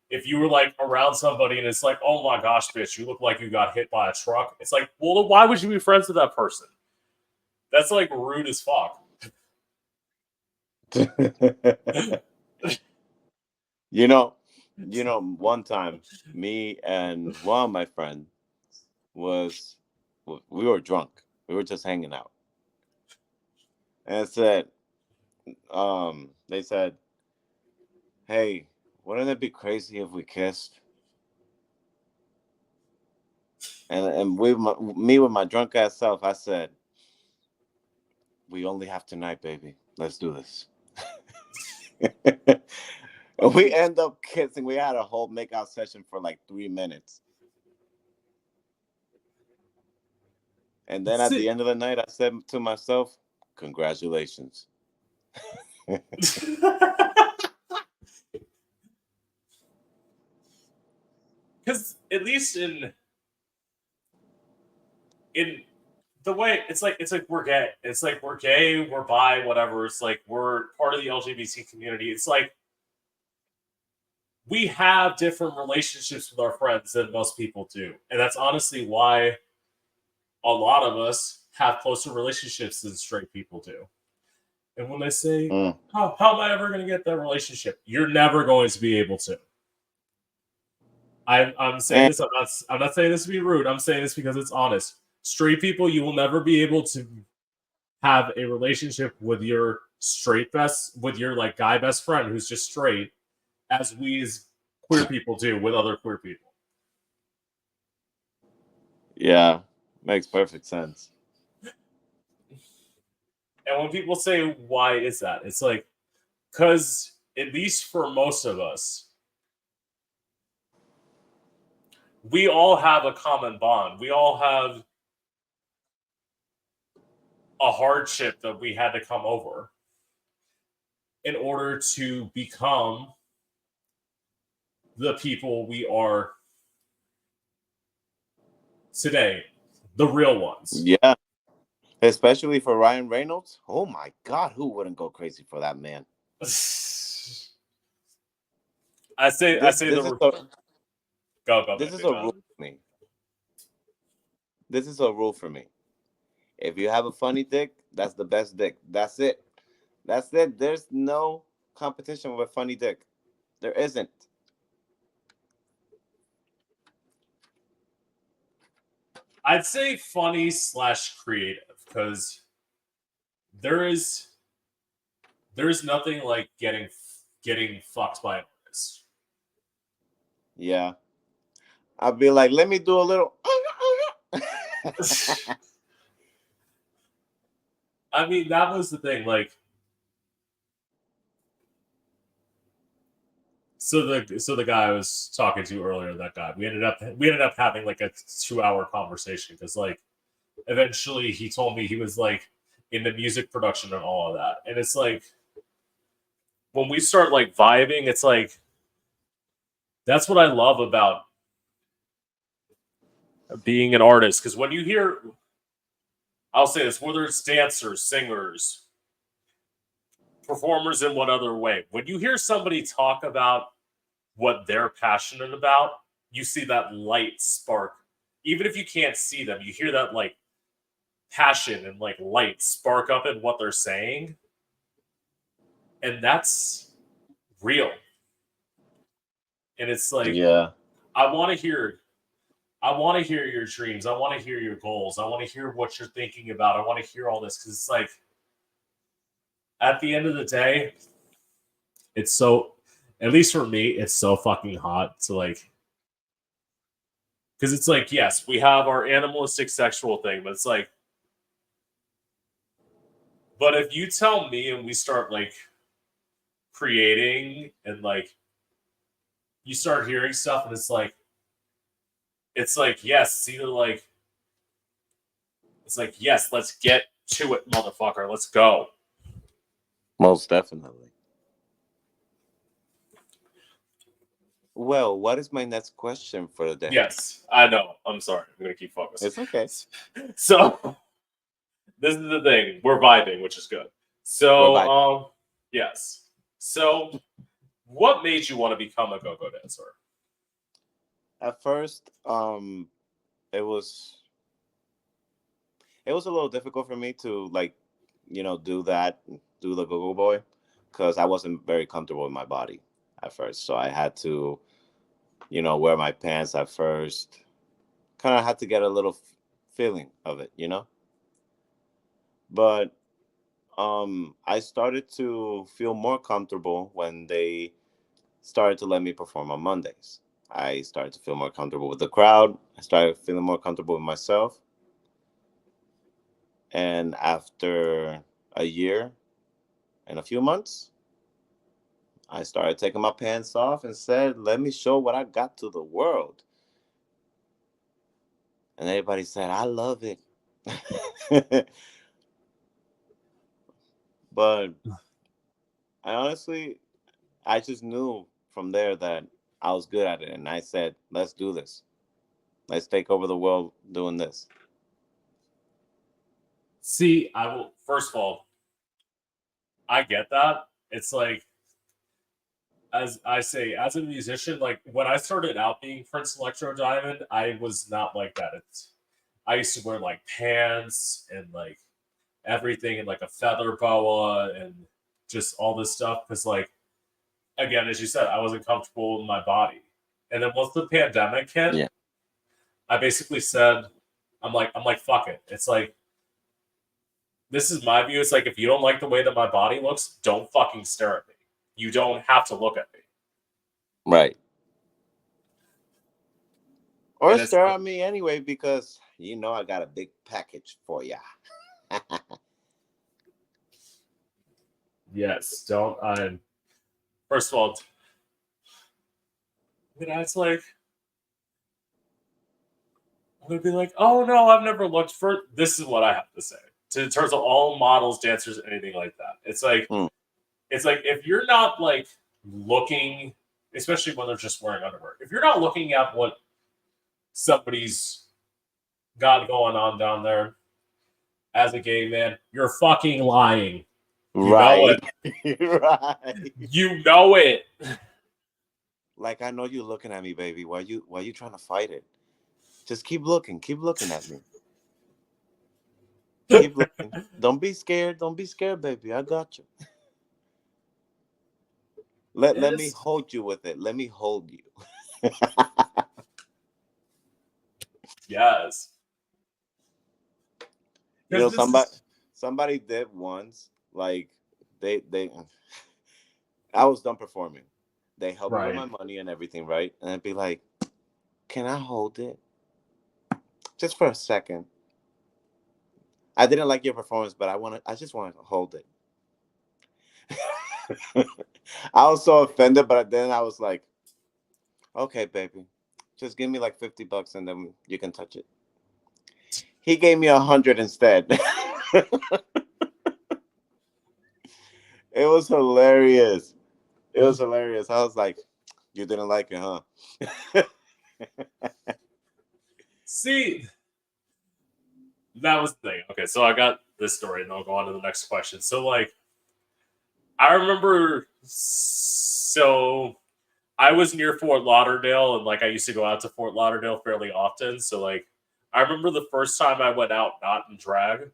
If you were like around somebody and it's like, oh my gosh, bitch, you look like you got hit by a truck. It's like, well, then why would you be friends with that person? That's like rude as fuck. you know, one time, me and one of my friends we were drunk. We were just hanging out, and they said, "Hey, wouldn't it be crazy if we kissed?" And me with my drunk ass self, I said, "We only have tonight, baby. Let's do this." And we end up kissing. We had a whole makeout session for like 3 minutes. And then at the See, end of the night, I said to myself, "Congratulations." because at least in the way it's like we're gay. It's like we're gay, we're bi, whatever. It's like we're part of the LGBT community. It's like we have different relationships with our friends than most people do. And that's honestly why a lot of us have closer relationships than straight people do. And when they say, Mm. how am I ever going to get that relationship? You're never going to be able to. I'm saying And this. I'm not saying this to be rude. I'm saying this because it's honest. Straight people, you will never be able to have a relationship with your with your like guy best friend who's just straight, as we as queer people do with other queer people. yeah, makes perfect sense. And when people say, why is that? It's like, because at least for most of us, we all have a common bond. We all have a hardship that we had to come over in order to become the people we are today, the real ones. Yeah, especially for Ryan Reynolds. Oh my God, who wouldn't go crazy for that man? I say This the this is a go this back, is Big a John. rule for me. This is a rule for me. If you have a funny dick, that's the best dick. That's it. That's it. There's no competition with a funny dick. There isn't. I'd say funny slash creative because there is there's nothing like getting fucked by an artist. Yeah. I'd be like, let me do a little. I mean, that was the thing. Like, so the guy I was talking to earlier, that guy, we ended up having like a 2 hour conversation because like eventually he told me he was like into music production and all of that, and it's like when we start like vibing, it's like that's what I love about being an artist because when you hear, I'll say this, whether it's dancers, singers, performers in what other way, when you hear somebody talk about what they're passionate about, you see that light spark. Even if you can't see them, you hear that like passion and like light spark up in what they're saying. And that's real. And it's like, Yeah. I want to hear I want to hear your dreams. I want to hear your goals. I want to hear what you're thinking about. I want to hear all this because it's like at the end of the day, it's so, at least for me, it's so fucking hot to like, because it's like, yes, we have our animalistic sexual thing, but it's like, but if you tell me and we start like creating and like you start hearing stuff and it's like yes, it's either like it's like yes, let's get to it, motherfucker, let's go. Most definitely. Well, what is my next question for the day? Yes, I know. I'm sorry. I'm gonna keep focused. It's okay. So this is the thing. We're vibing, which is good. So yes. So what made you want to become a go-go dancer? At first, it was a little difficult for me to like, do the go-go boy, because I wasn't very comfortable with my body at first. So I had to, wear my pants at first. Kind of had to get a little feeling of it. But I started to feel more comfortable when they started to let me perform on Mondays. I started to feel more comfortable with the crowd. I started feeling more comfortable with myself. And after a year and a few months, I started taking my pants off and said, let me show what I got to the world. And everybody said, I love it. But I just knew from there that I was good at it. And I said, let's do this. Let's take over the world doing this. See, I will. First of all, I get that. It's like, as I say, as a musician, like when I started out being Prince Electro Diamond, I was not like that. I used to wear like pants and like everything and like a feather boa and just all this stuff because, like, again, as you said, I wasn't comfortable in my body. And then once the pandemic hit, Yeah. I basically said, I'm like, fuck it. It's like, this is my view. It's like, if you don't like the way that my body looks, don't fucking stare at me. You don't have to look at me. Right. Or And it's stare like, at me anyway, because I got a big package for ya. yes, don't. First of all, it's like, I'm gonna be like, oh no, I've never looked for. This is what I have to say in terms of all models, dancers, anything like that. It's like, if you're not like looking, especially when they're just wearing underwear, if you're not looking at what somebody's got going on down there as a gay man, you're fucking lying. You know Right. it. Right. You know it. Like, I know you're looking at me, baby. Why you trying to fight it? Just keep looking. Keep looking at me. Keep looking. Don't be scared. Don't be scared, baby. I got you. Let me hold you with it. Let me hold you. Yes. Somebody did once. Like they I was done performing. They helped me with my money and everything, right? And I'd be like, "Can I hold it? Just for a second. I didn't like your performance, but I just want to hold it." I was so offended, but then I was like, "Okay, baby. Just give me like $50 and then you can touch it." He gave me 100 instead. It was hilarious. It was hilarious. I was like, you didn't like it, huh? See, that was the thing. Okay, so I got this story, and I'll go on to the next question. So, like, I remember, so I was near Fort Lauderdale, and like I used to go out to Fort Lauderdale fairly often. So, like, I remember the first time I went out not in drag,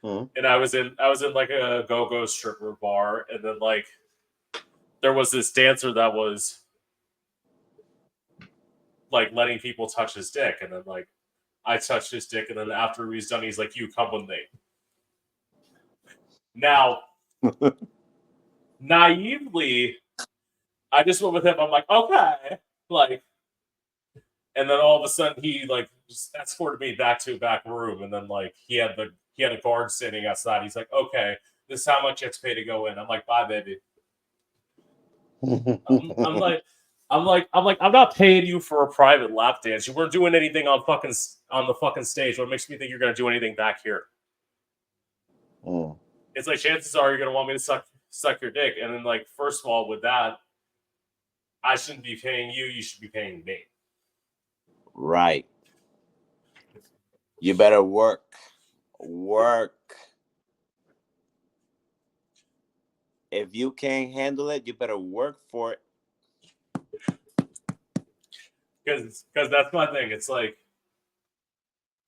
and I was in like a go-go stripper bar, and then like there was this dancer that was like letting people touch his dick, and then like I touched his dick, and then after he's done, he's like, "You come with me." Now, naively, I just went with him. I'm like, okay, like, and then all of a sudden he like just escorted me back to a back room, and then like he had a guard standing outside. He's like, okay, this is how much you have to pay to go in. I'm like, bye, baby. I'm like, I'm not paying you for a private lap dance. You weren't doing anything on the fucking stage. What makes me think you're gonna do anything back here? It's like chances are you're gonna want me to suck your dick, and then like first of all, with that, I shouldn't be paying you. You should be paying me. Right. You better work. If you can't handle it, you better work for it. Because that's my thing. It's like,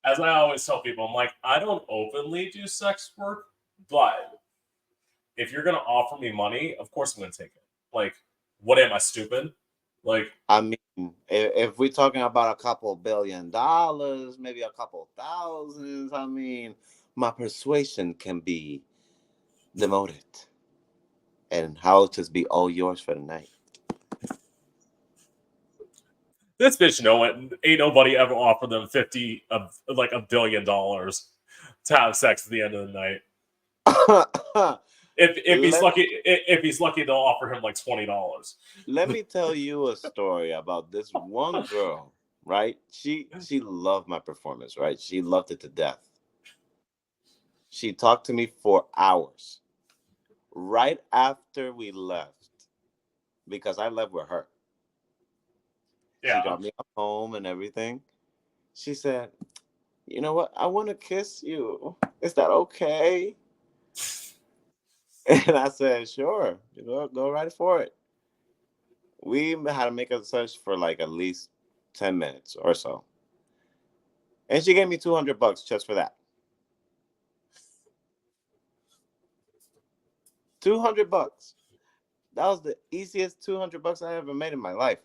as I always tell people, I'm like, I don't openly do sex work, but if you're gonna offer me money, of course I'm gonna take it. Like, what am I, stupid? Like, I mean, if we're talking about a couple $1 billion, maybe a couple thousands, I mean, my persuasion can be demoted. And I'll just be all yours for the night. this bitch ain't nobody ever offered them $1 billion to have sex at the end of the night. If he's lucky, they'll offer him like $20. Let me tell you a story about this one girl, right? She loved my performance, right? She loved it to death. She talked to me for hours. Right after we left, because I left with her. Yeah. She dropped me off home and everything. She said, "You know what? I want to kiss you. Is that okay?" And I said, "Sure. Go right for it." We had to make a search for like at least 10 minutes or so. And she gave me $200 just for that. $200. That was the easiest $200 I ever made in my life.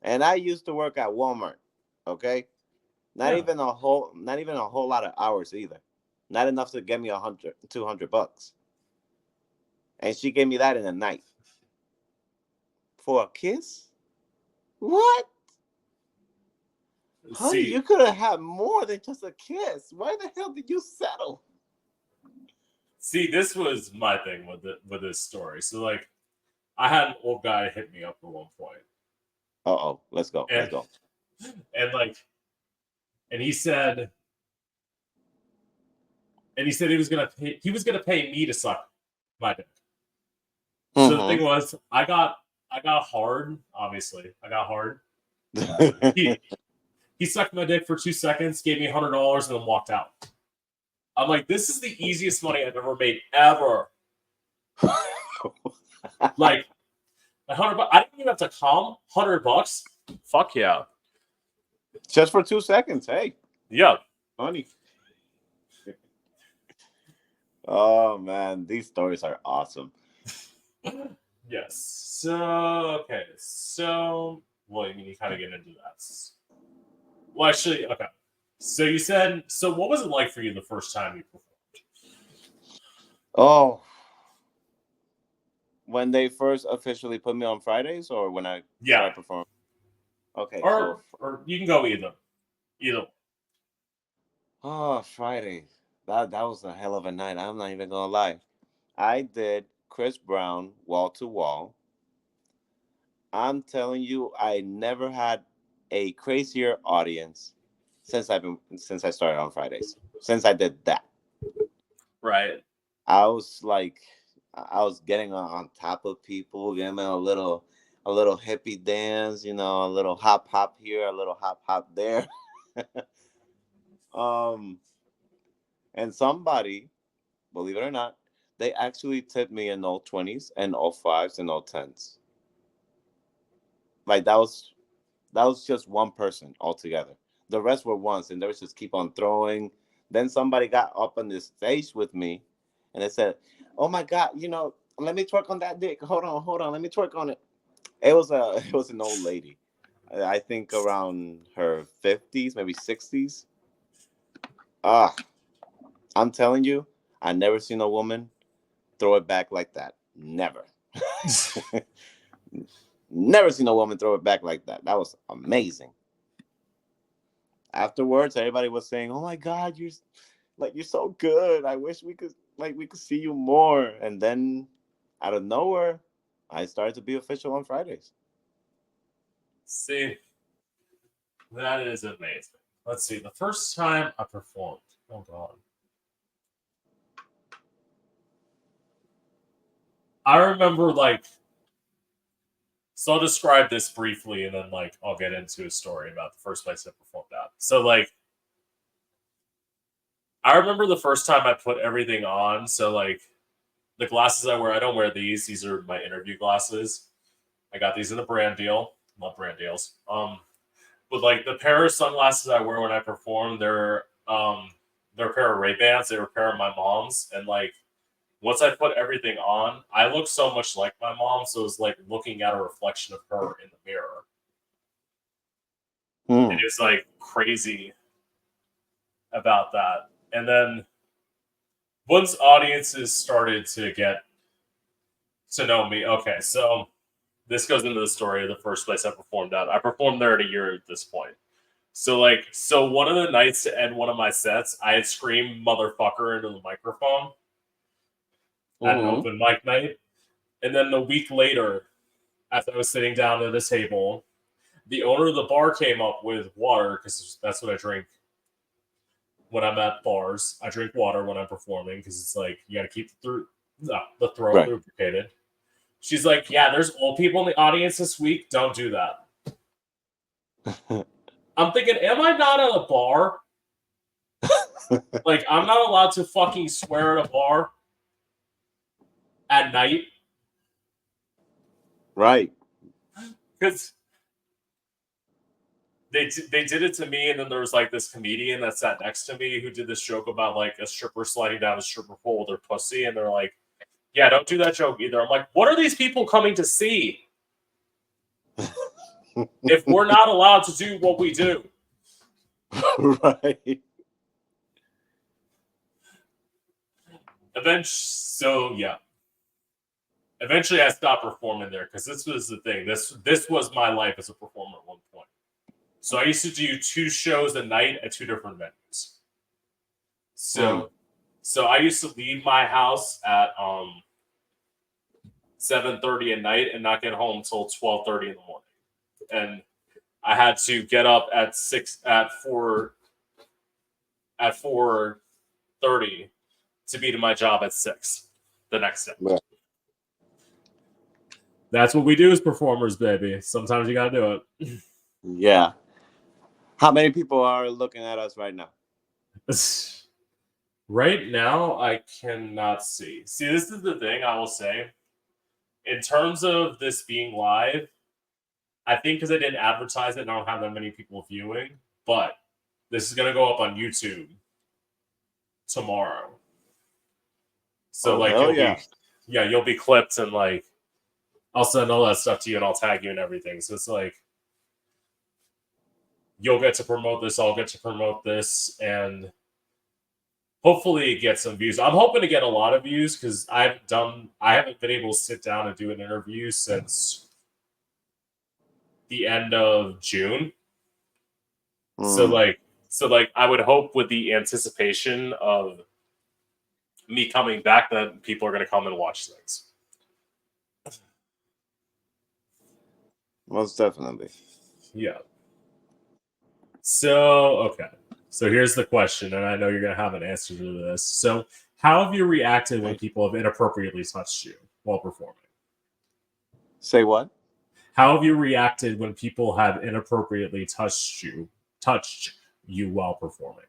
And I used to work at Walmart. Okay, not even a whole lot of hours either. Not enough to get me $200. And she gave me that in a night for a kiss. What? Honey, you could have had more than just a kiss. Why the hell did you settle? See, this was my thing with this story. So, like, I had an old guy hit me up at one point. Let's go. And like, and he said he was gonna pay me to suck my dick. So the thing was, I got hard. Obviously, I got hard. He sucked my dick for 2 seconds, gave me $100, and then walked out. I'm like, this is the easiest money I've ever made ever. Like, $100. I didn't even have to come. $100. Fuck yeah. Just for 2 seconds, hey. Yeah. Honey. Oh man, these stories are awesome. Yes. So okay. So well, I mean, you kind of get into that. Well, actually, okay. So you said, so what was it like for you the first time you performed? Oh, when they first officially put me on Fridays, or when I started performing? Okay, or you can go either. Oh, Friday. That was a hell of a night. I'm not even gonna lie. I did Chris Brown wall to wall. I'm telling you, I never had a crazier audience since I started on Fridays. Since I did that. Right. I was getting on top of people, getting a little hippie dance, a little hop here, a little hop there. And somebody, believe it or not, they actually tipped me in all 20s and all 5s and all 10s. Like that was just one person altogether. The rest were ones, and they was just keep on throwing. Then somebody got up on the stage with me, and they said, "Oh my God, let me twerk on that dick. Hold on, let me twerk on it." It was an old lady, I think around her 50s, maybe 60s. I'm telling you, I never seen a woman throw it back like that. Never. Never seen a woman throw it back like that. That was amazing. Afterwards, everybody was saying, "Oh my God, you're so good. I wish we could see you more." And then, out of nowhere, I started to be official on Fridays. See, that is amazing. Let's see. The first time I performed. Oh God. I remember like. So I'll describe this briefly, and then like I'll get into a story about the first place I performed at. So like. I remember the first time I put everything on. So like the glasses I wear, I don't wear these. These are my interview glasses. I got these in a brand deal. Love brand deals. But like the pair of sunglasses I wear when I perform, they're a pair of Ray-Bans. They were a pair of my mom's, and like once I put everything on, I look so much like my mom. So it was like looking at a reflection of her in the mirror. Hmm. And it's like crazy about that. And then once audiences started to get to know me, okay, so this goes into the story of the first place I performed at. I performed there at a year at this point. So one of the nights to end one of my sets, I had screamed motherfucker into the microphone at an open mic night. And then a week later, as I was sitting down at a table, the owner of the bar came up with water, because that's what I drink when I'm at bars. I drink water when I'm performing, because it's like you got to keep the throat Right. lubricated. She's like, yeah, there's old people in the audience this week. Don't do that. I'm thinking, am I not at a bar? Like, I'm not allowed to fucking swear at a bar at night. Right. Because they did it to me, and then there was like this comedian that sat next to me who did this joke about like a stripper sliding down a stripper pole with their pussy, and they're like, yeah, don't do that joke either. I'm like, what are these people coming to see if we're not allowed to do what we do? Right. Eventually I stopped performing there, because this was the thing. This was my life as a performer at one point. So I used to do 2 shows a night at 2 different venues. So I used to leave my house at 7:30 at night and not get home until 12:30 in the morning. And I had to get up at 4:30 to be to my job at 6 the next day. Yeah. That's what we do as performers, baby. Sometimes you gotta do it. Yeah. How many people are looking at us right now? Right now, I cannot see. See, this is the thing I will say. In terms of this being live, I think because I didn't advertise it, I don't have that many people viewing. But this is gonna go up on YouTube tomorrow. So like you'll be clipped, and like I'll send all that stuff to you, and I'll tag you and everything. So it's like you'll get to promote this, I'll get to promote this, and hopefully get some views. I'm hoping to get a lot of views, because I haven't been able to sit down and do an interview since the end of June. So like I would hope, with the anticipation of me coming back, that people are going to come and watch things. Most definitely. Yeah. So, okay. So here's the question, and I know you're going to have an answer to this. So, how have you reacted when people have inappropriately touched you while performing? Say what? How have you reacted when people have inappropriately touched you while performing?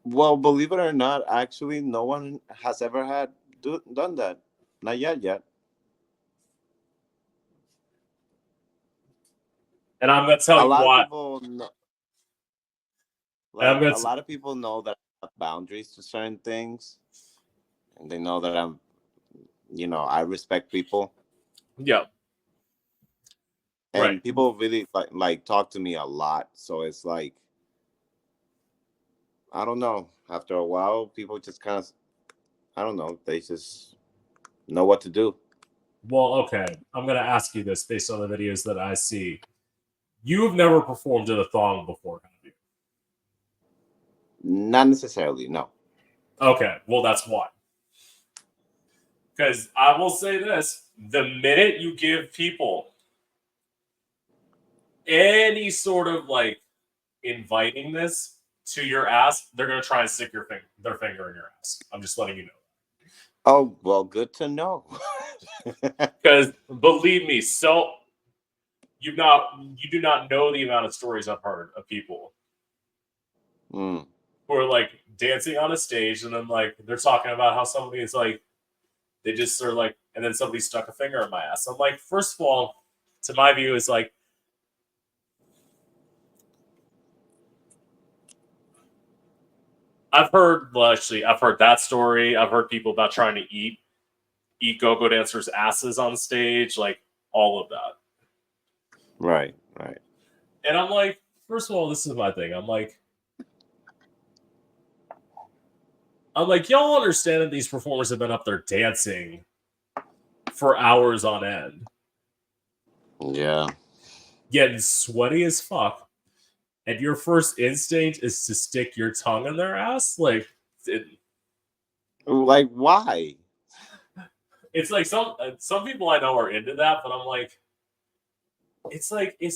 Well, believe it or not, actually, no one has ever done that. Not yet. And I'm going to tell A you lot why. of people know, And a lot of people know that I have boundaries to certain things, and they know that I respect people. Yeah. And Right. people really like talk to me a lot, so it's like, I don't know. After a while, people just kind of, I don't know. They just know what to do. Well, okay. I'm gonna ask you this based on the videos that I see. You've never performed in a thong before, have you? Not necessarily, no. Okay, well that's why. Because I will say this: the minute you give people any sort of like inviting this to your ass, they're gonna try and stick their finger in your ass. I'm just letting you know. Oh, well, good to know. Because believe me, so you do not know the amount of stories I've heard of people Mm. who are like dancing on a stage and then like they're talking about how somebody is like they just are like and then somebody stuck a finger in my ass. I'm like, first of all, to my view, is like I've heard that story. I've heard people about trying to eat go-go dancers' asses on stage, like all of that. Right. And I'm like, first of all, this is my thing. I'm like, y'all understand that these performers have been up there dancing for hours on end, Yeah. getting sweaty as fuck, and your first instinct is to stick your tongue in their ass? Like, Like, why? it's like some people I know are into that, but I'm like, it's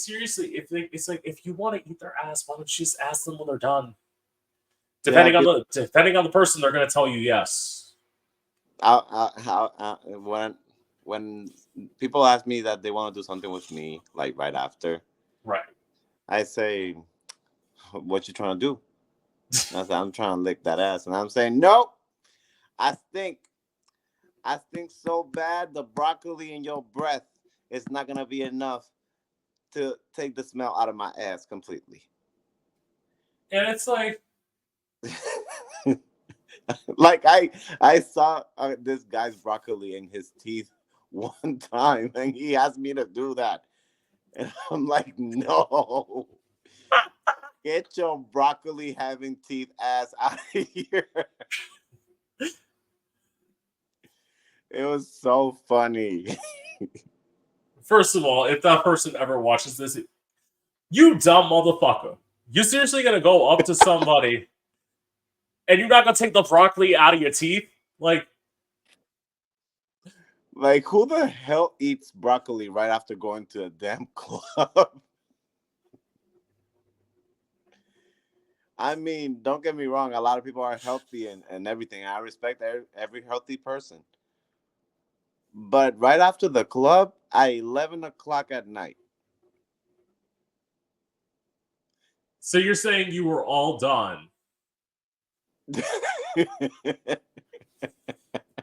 seriously, if you want to eat their ass, why don't you just ask them when they're done? Depending on the person, they're going to tell you yes. When people ask me that they want to do something with me, like right after, Right. I say, "What you trying to do?" I say, "I'm trying to lick that ass," and I'm saying, "Nope. I think so bad the broccoli in your breath is not gonna be enough to take the smell out of my ass completely." And it's like, Like I saw this guy's broccoli in his teeth one time, and he asked me to do that, and I'm like, "No, get your broccoli having teeth ass out of here." It was so funny. first of all, if that person ever watches this, you dumb motherfucker. You're seriously going to go up to somebody and you're not going to take the broccoli out of your teeth? Like, Like, who the hell eats broccoli right after going to a damn club? I mean, don't get me wrong. A lot of people are healthy and everything. I respect every healthy person. But right after the club at 11 o'clock at night. so you're saying you were all done.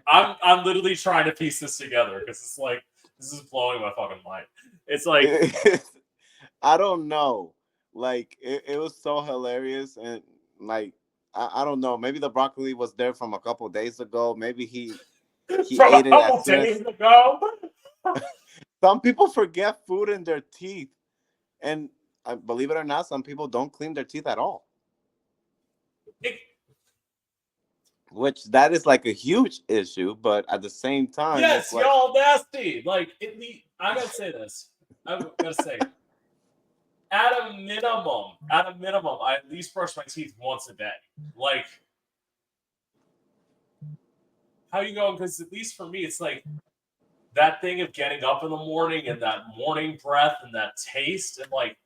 I'm literally trying to piece this together because it's like, this is blowing my fucking mind. It's like, I don't know. Like, it was so hilarious. And, like, I don't know. Maybe the broccoli was there from a couple days ago. Maybe he from a ate it couple as soon days as. ago. Some people forget food in their teeth. And believe it or not, some people don't clean their teeth at all. Which that is like a huge issue, but at the same time, Yes, it's like, y'all nasty. Like, I gotta say this. I gotta say, at a minimum, I at least brush my teeth once a day. Like, how you going? Because at least for me, it's like that thing of getting up in the morning and that morning breath and that taste and like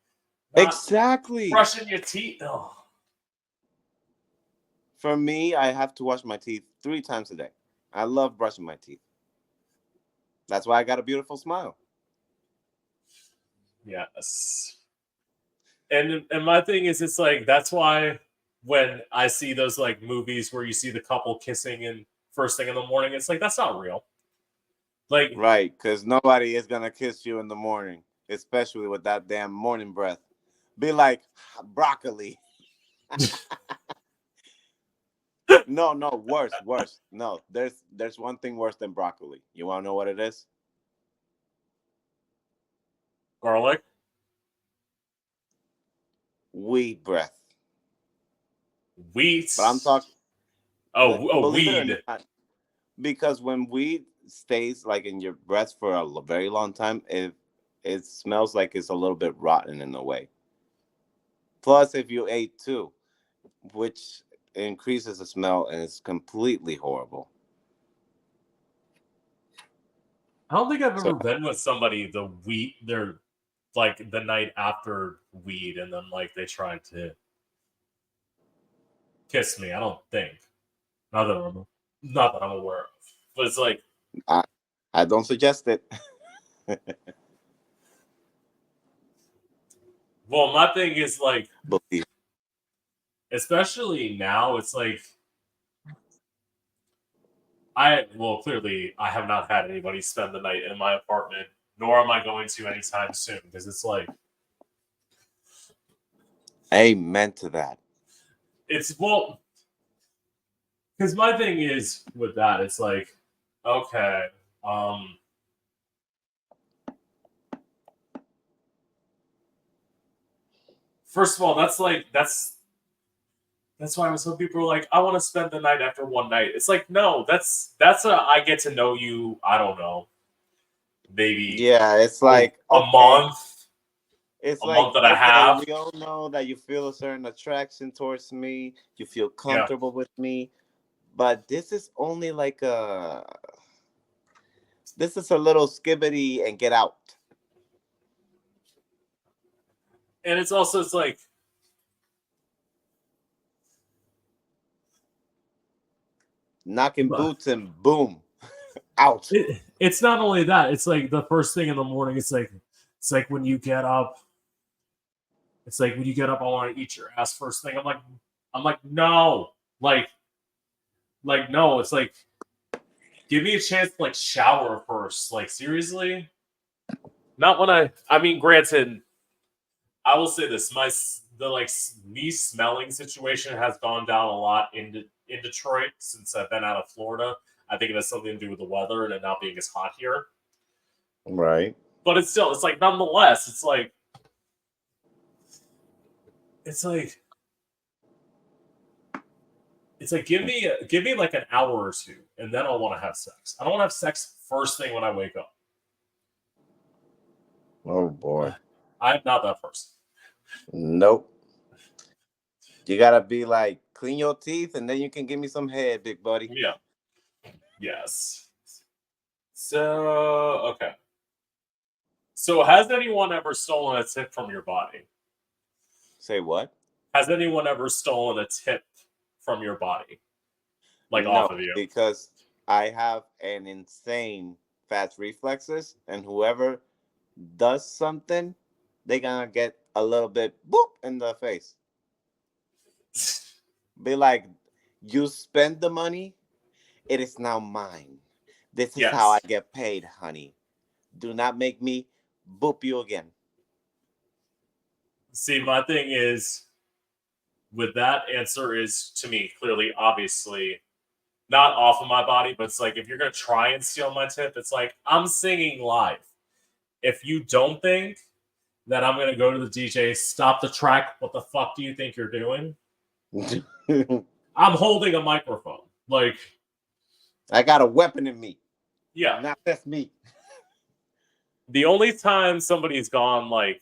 not exactly. brushing your teeth. Ugh. For me, I have to wash my teeth 3 times a day. I love brushing my teeth. That's why I got a beautiful smile. Yes. And my thing is, it's like that's why when I see those like movies where you see the couple kissing and first thing in the morning, it's like that's not real. Like, Right, because nobody is going to kiss you in the morning, especially with that damn morning breath. Be like, broccoli. No, worse. No, there's one thing worse than broccoli. You want to know what it is? garlic. Weed breath. Wheat. But I'm talking, Oh, believe it or weed. not, because when weed stays like in your breath for a very long time, it smells like it's a little bit rotten in a way. Plus, if you ate too, which increases the smell and it's completely horrible. I don't think I've So ever been with somebody they're like the night after weed and then like they tried to kiss me. I don't think. Not that I'm aware of. But it's like, I I don't suggest it. well, my thing is like, Believe. especially now, it's like clearly I have not had anybody spend the night in my apartment, nor am I going to anytime soon because it's like Amen to that. it's well, because my thing is with that, it's like, okay, first of all, that's why some people are like, I want to spend the night after one night. It's like, no, that's I get to know you. I don't know, maybe Yeah, it's a, like a month, it's a like month and a okay, half. we all know that you feel a certain attraction towards me, you feel Yeah, comfortable with me, but this is only like this is a little skibbity and get out. and it's like Knocking boots and boom, out. it's not only that. It's like the first thing in the morning. It's like when you get up. It's like when you get up, I want to eat your ass first thing. I'm like no, like no. It's like give me a chance to like shower first. Like seriously, not when I mean, granted, I will say this: me smelling situation has gone down a lot in Detroit since I've been out of Florida. I think it has something to do with the weather and it not being as hot here. Right. But it's like nonetheless, it's like it's like give me like an hour or two, and then I'll want to have sex. I don't want to have sex first thing when I wake up. Oh boy. I'm not that person. Nope. You gotta be like clean your teeth and then you can give me some head, big buddy. Yeah. Yes. So okay. So has anyone ever stolen a tip from your body? Say what? Has anyone ever stolen a tip from your body? Like No, off of you? because I have an insane fast reflexes, and whoever does something, they gonna get a little bit boop in the face. Be like, you spend the money, it is now mine. This is how I Yes. get paid, honey. Do not make me boop you again. See, my thing is with that answer is to me clearly, obviously, not off of my body, but it's like if you're gonna try and steal my tip, it's like I'm singing live. If you don't think that I'm gonna go to the DJ, stop the track, what the fuck do you think you're doing? I'm holding a microphone. Like, I got a weapon in me. yeah. Not that's me. The only time somebody's gone like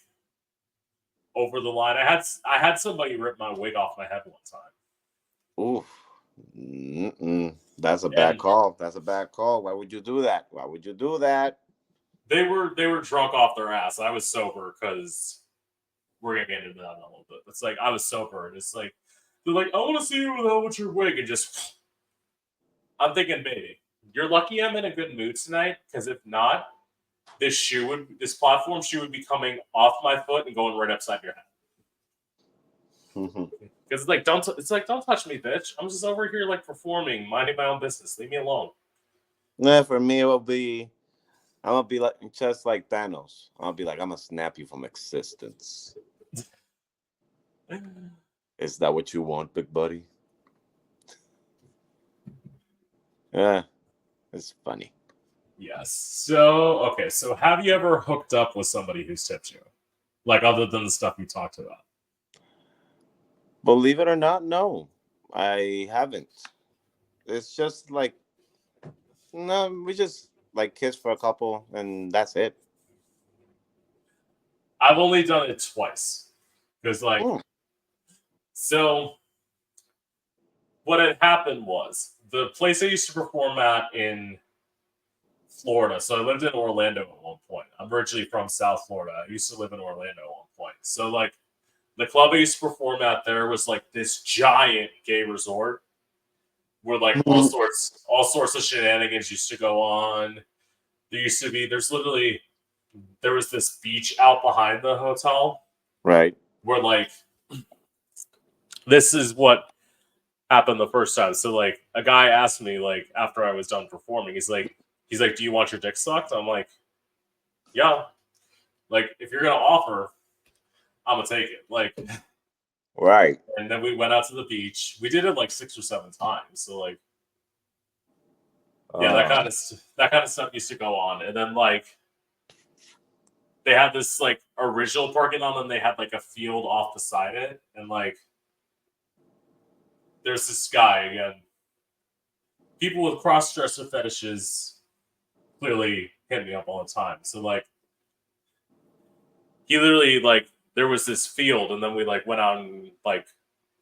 over the line, I had somebody rip my wig off my head one time. Oof. Mm-mm. That's a bad And call. That's a bad call. Why would you do that? Why would you do that? they were drunk off their ass. I was sober because we're gonna get into that in a little bit. It's like I was sober, and it's like they're like, I want to see you with your wig, and just I'm thinking, baby, you're lucky I'm in a good mood tonight, because if not, this platform shoe would be coming off my foot and going right upside your head. Because it's like don't touch me, bitch. I'm just over here like performing, minding my own business. Leave me alone. Yeah, for me it will be I'm gonna be like just like Thanos. I'll be like, I'm gonna snap you from existence. Is that what you want, big buddy? Yeah, it's funny. Yes. So okay. So have you ever hooked up with somebody who's tipped you, like other than the stuff you talked about? Believe it or not, no, I haven't. It's just like no, we just like kiss for a couple, and that's it. I've only done it twice because, like, so what had happened was the place I used to perform at in Florida. So I lived in Orlando at one point. I'm originally from South Florida. I used to live in Orlando at one point. So, like, the club I used to perform at there was like this giant gay resort where like all sorts of shenanigans used to go on. There was this beach out behind the hotel Right. where like this is what happened the first time. So like a guy asked me like after I was done performing, he's like, do you want your dick sucked? I'm like, yeah. Like if you're gonna offer, I'm gonna take it. Like, Right. and then we went out to the beach. We did it like 6 or 7 times. So like, yeah, that kind of stuff used to go on. And then like they had this like original parking lot, and they had like a field off beside it, and like there's this guy again. People with cross-dresser fetishes clearly hit me up all the time. So like he literally like there was this field, and then we like went out and like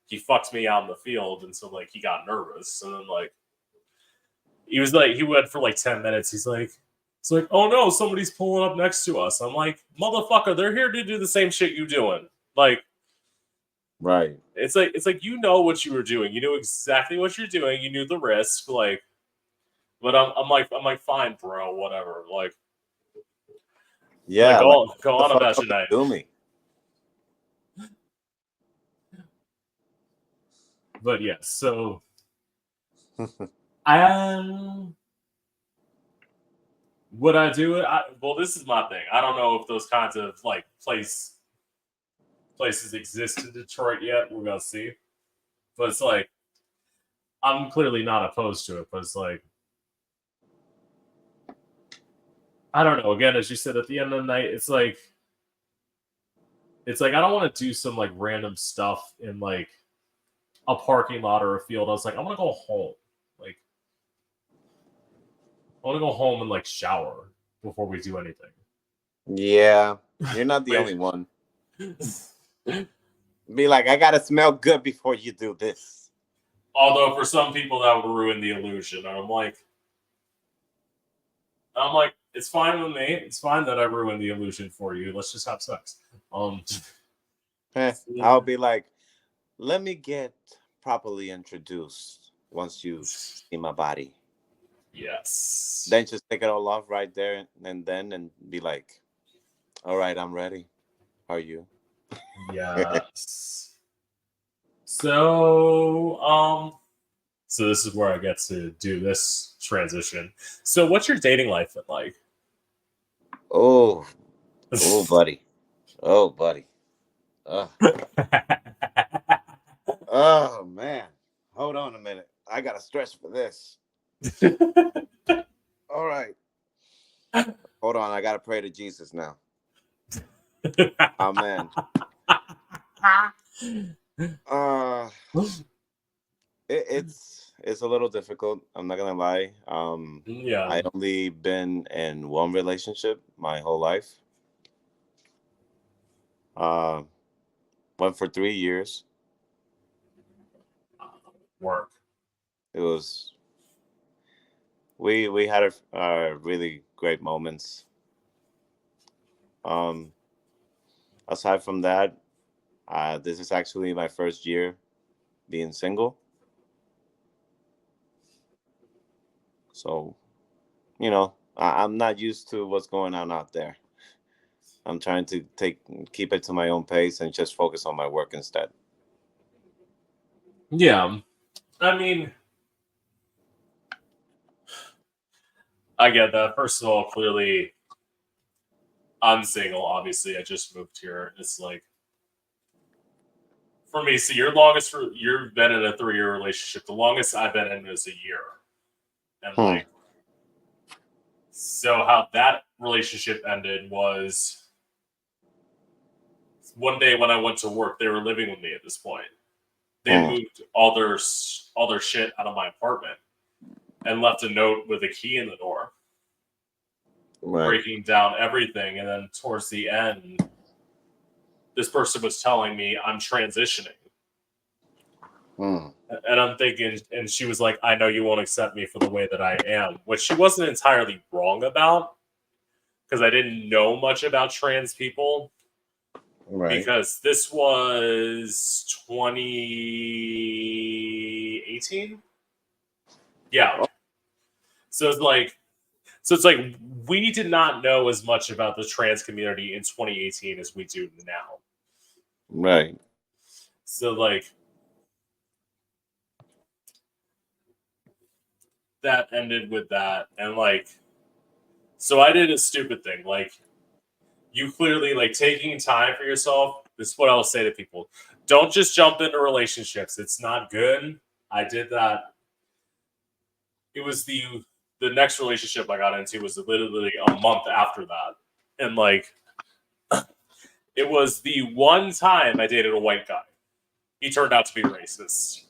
he fucked me out in the field, and so like he got nervous, and then like he went for like 10 minutes. It's like, oh no, somebody's pulling up next to us. I'm like, motherfucker, they're here to do the same shit you doing. Like, Right. it's like you know what you were doing. You knew exactly what you're doing. You knew the risk. Like, but I'm like, fine, bro, whatever. Like, Yeah. go Like, on the fuck about up your night. do me. But yeah, so would I do it? Well, this is my thing. I don't know if those kinds of like places exist in Detroit yet. We're gonna see. But it's like I'm clearly not opposed to it. But it's like I don't know. Again, as you said, at the end of the night, it's like I don't want to do some like random stuff in like a parking lot or a field. I was like, I want to go home. Like I want to go home and like shower before we do anything. Yeah. You're not the only one. Be like, I gotta smell good before you do this. Although for some people that would ruin the illusion. And I'm like, it's fine with me. It's fine that I ruined the illusion for you. Let's just have sex. I'll be like, let me get properly introduced once you see my body. Yes. Then just take it all off right there and then and be like, all right, I'm ready. Are you? Yes. So this is where I get to do this transition. So what's your dating life been like? Oh, buddy. Oh, buddy. Oh, man. Hold on a minute. I got to stretch for this. All right. Hold on. I got to pray to Jesus now. Amen. It's a little difficult. I'm not going to lie. Yeah. I only been in one relationship my whole life. Went for 3 years. Work. It was we had a really great moments. Aside from that, this is actually my first year being single. So, I'm not used to what's going on out there. I'm trying to keep it to my own pace and just focus on my work instead. Yeah. I mean, I get that. First of all, clearly, I'm single. Obviously, I just moved here. It's like, for me, so you've been in a 3-year relationship. The longest I've been in is a year. And like, so how that relationship ended was one day when I went to work, they were living with me at this point. They had moved all their shit out of my apartment and left a note with a key in the door. Right. breaking down everything, and then towards the end, this person was telling me I'm transitioning. Hmm. And I'm thinking, and she was like, I know you won't accept me for the way that I am, which she wasn't entirely wrong about, because I didn't know much about trans people, Right. because this was 2018. Yeah. Oh. So it's like, we did not know as much about the trans community in 2018 as we do now. Right. So like, that ended with that, and like, so I did a stupid thing. Like, you clearly like taking time for yourself. This is what I'll say to people: don't just jump into relationships. It's not good. I did that. It was the next relationship I got into was literally a month after that, and like, it was the one time I dated a white guy. He turned out to be racist,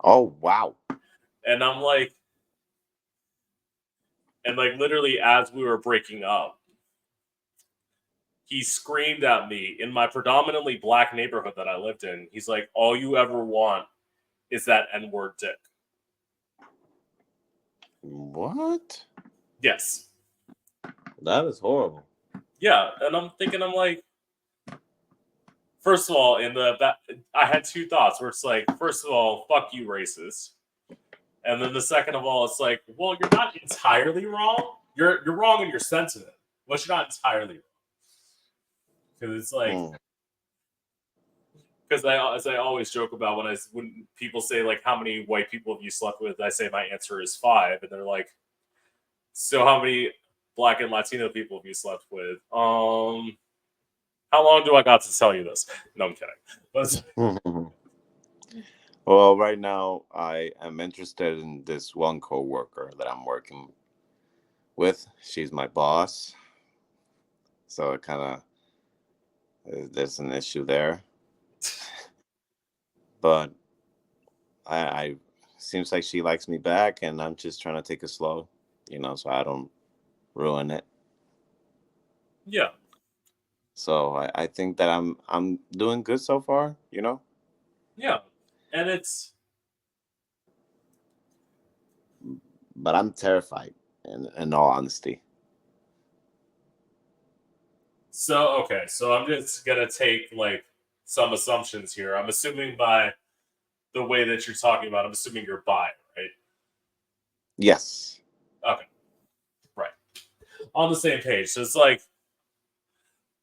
Oh wow. and I'm like, and like literally as we were breaking up, he screamed at me in my predominantly black neighborhood that I lived in. He's like, all you ever want is that N-word dick. What? Yes. That is horrible. Yeah. And I'm thinking, I'm like, first of all, I had two thoughts where it's like, first of all, fuck you, racist. And then the second of all, it's like, well, you're not entirely wrong. You're wrong in your sentiment, but you're not entirely wrong. Because it's like, Hmm. because as I always joke about when people say like how many white people have you slept with, I say my answer is 5, and they're like, so how many black and Latino people have you slept with? How long do I got to tell you this? No, I'm kidding. But Well, right now I am interested in this one coworker that I'm working with. She's my boss, so it kind of there's an issue there. But I seems like she likes me back, and I'm just trying to take it slow, so I don't ruin it. yeah, So I think that I'm doing good so far. yeah, and it's But I'm terrified, in all honesty. so okay. So I'm just gonna take like some assumptions here. I'm assuming by the way that you're talking about, I'm assuming you're bi, right? Yes. Okay, right. On the same page. So it's like,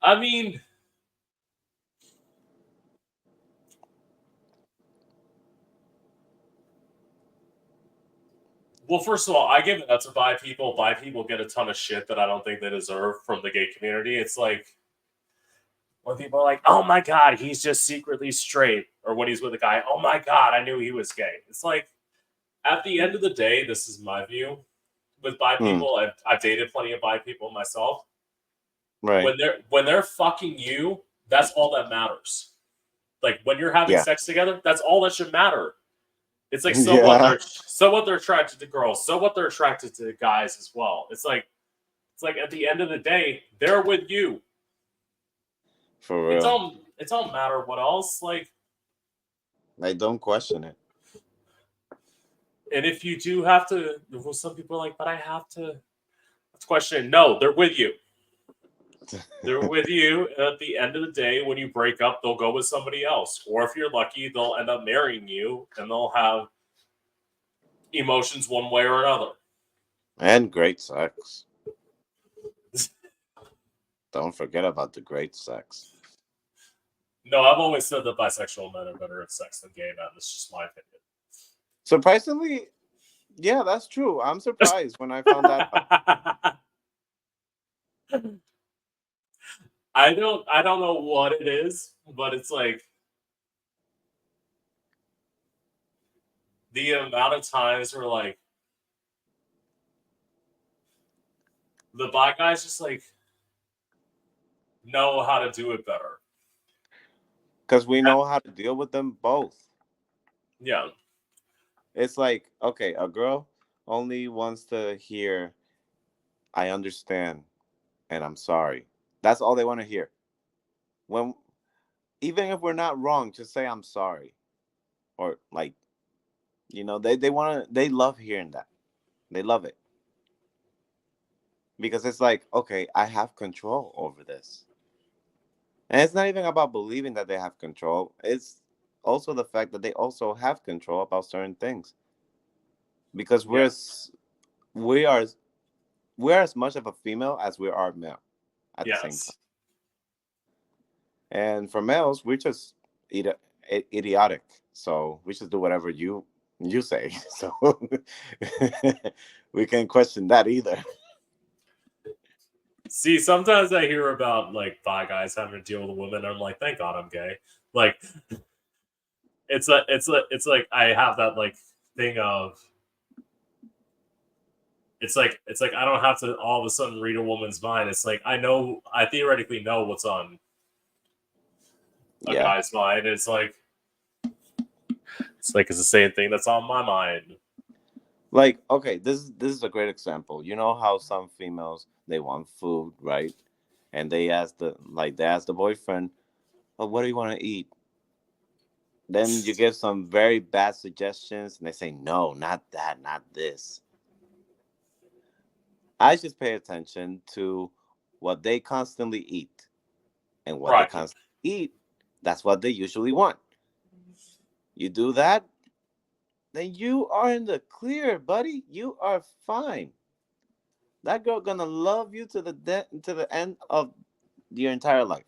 I mean, well, first of all, I give it up to bi people. Bi people get a ton of shit that I don't think they deserve from the gay community. It's like when people are like, "Oh my god, he's just secretly straight," or when he's with a guy, "Oh my god, I knew he was gay." It's like, at the end of the day, this is my view. With bi Hmm. people, I've dated plenty of bi people myself. Right. When they're fucking you, that's all that matters. Like when you're having Yeah. sex together, that's all that should matter. It's like Yeah. so what they're attracted to girls, so what they're attracted to guys as well. It's like at the end of the day, they're with you. For real. It don't matter what else. Like, I don't question it. and if you do have to, well, some people are like, but I have to question it. No, they're with you. They're with you. And at the end of the day, when you break up, they'll go with somebody else. Or if you're lucky, they'll end up marrying you and they'll have emotions one way or another. And great sex. Don't forget about the great sex. No, I've always said that bisexual men are better at sex than gay men. That's just my opinion. Surprisingly, yeah, that's true. I'm surprised when I found that out. I don't know what it is, but it's like the amount of times where like the bi guys just like know how to do it better. Because we know how to deal with them both. Yeah. It's like, okay, a girl only wants to hear I understand, and I'm sorry. That's all they want to hear. When even if we're not wrong, just say I'm sorry, or like they want to. They love hearing that. They love it because it's like, okay, I have control over this, and it's not even about believing that they have control. It's also the fact that they also have control about certain things because Yeah. we are we're as much of a female as we are male at the same time. Yes. And for males, we're just idiotic. So we just do whatever you say. So we can't question that either. See, sometimes I hear about like bi guys having to deal with a woman. And I'm like, thank God I'm gay. Like, it's like I have that like thing of it's like I don't have to all of a sudden read a woman's mind. It's like I theoretically know what's on a Yeah. guy's mind. It's like it's the same thing that's on my mind. Like, okay, this is a great example. You know how some females they want food, right? And they ask the boyfriend, "Oh, what do you want to eat?" Then you give some very bad suggestions, and they say, "No, not that, not this." I just pay attention to what they constantly eat, and what they Right. constantly eat, that's what they usually want. You do that, then you are in the clear, buddy. You are fine. That girl gonna love you to the end of your entire life.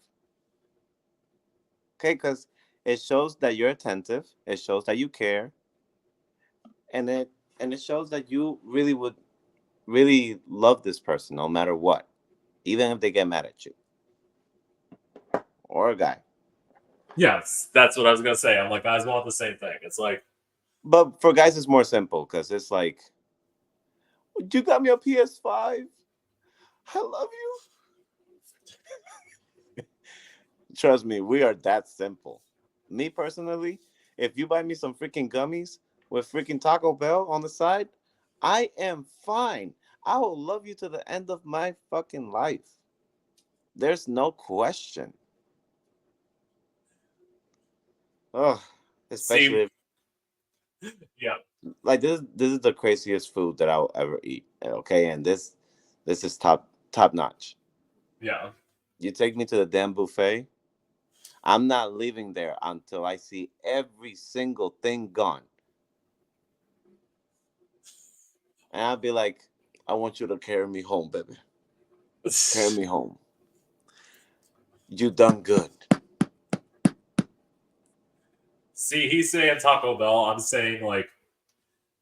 Okay, because it shows that you're attentive. It shows that you care, and it shows that you really would really love this person no matter what, even if they get mad at you or a guy. Yes, that's what I was gonna say. I'm like, guys want the same thing. It's like, But for guys, it's more simple because it's like, you got me a PS5. I love you. Trust me, we are that simple. Me personally, if you buy me some freaking gummies with freaking Taco Bell on the side, I am fine. I will love you to the end of my fucking life. There's no question. Oh, especially see, if, yeah, like this is the craziest food that I'll ever eat. Okay, and this is top notch. yeah. You take me to the damn buffet. I'm not leaving there until I see every single thing gone. And I'll be like, I want you to carry me home, baby. Carry me home. You done good. See, he's saying Taco Bell. I'm saying like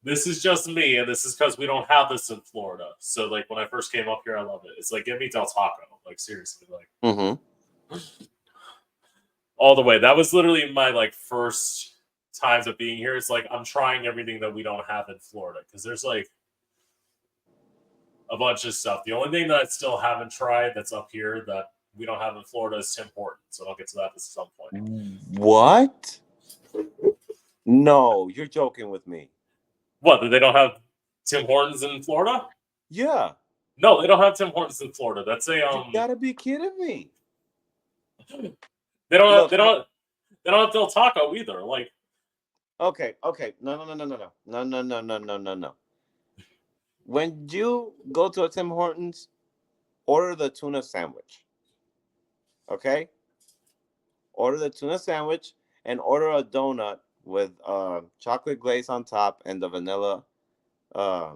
this is just me, and this is because we don't have this in Florida. So like when I first came up here, I love it. It's like give me Del Taco, like seriously, like Mm-hmm. all the way. That was literally my like first times of being here. It's like I'm trying everything that we don't have in Florida because there's like a bunch of stuff. The only thing that I still haven't tried that's up here that we don't have in Florida is Tim Hortons. So I'll get to that at some point. What? No, you're joking with me. What? They don't have Tim Hortons in Florida? Yeah. No, they don't have Tim Hortons in Florida. That's a You gotta be kidding me. They don't have Look, they don't have Del Taco either. Like okay. No. When you go to a Tim Hortons, order the tuna sandwich. Okay? Order the tuna sandwich and order a donut with chocolate glaze on top and the vanilla uh,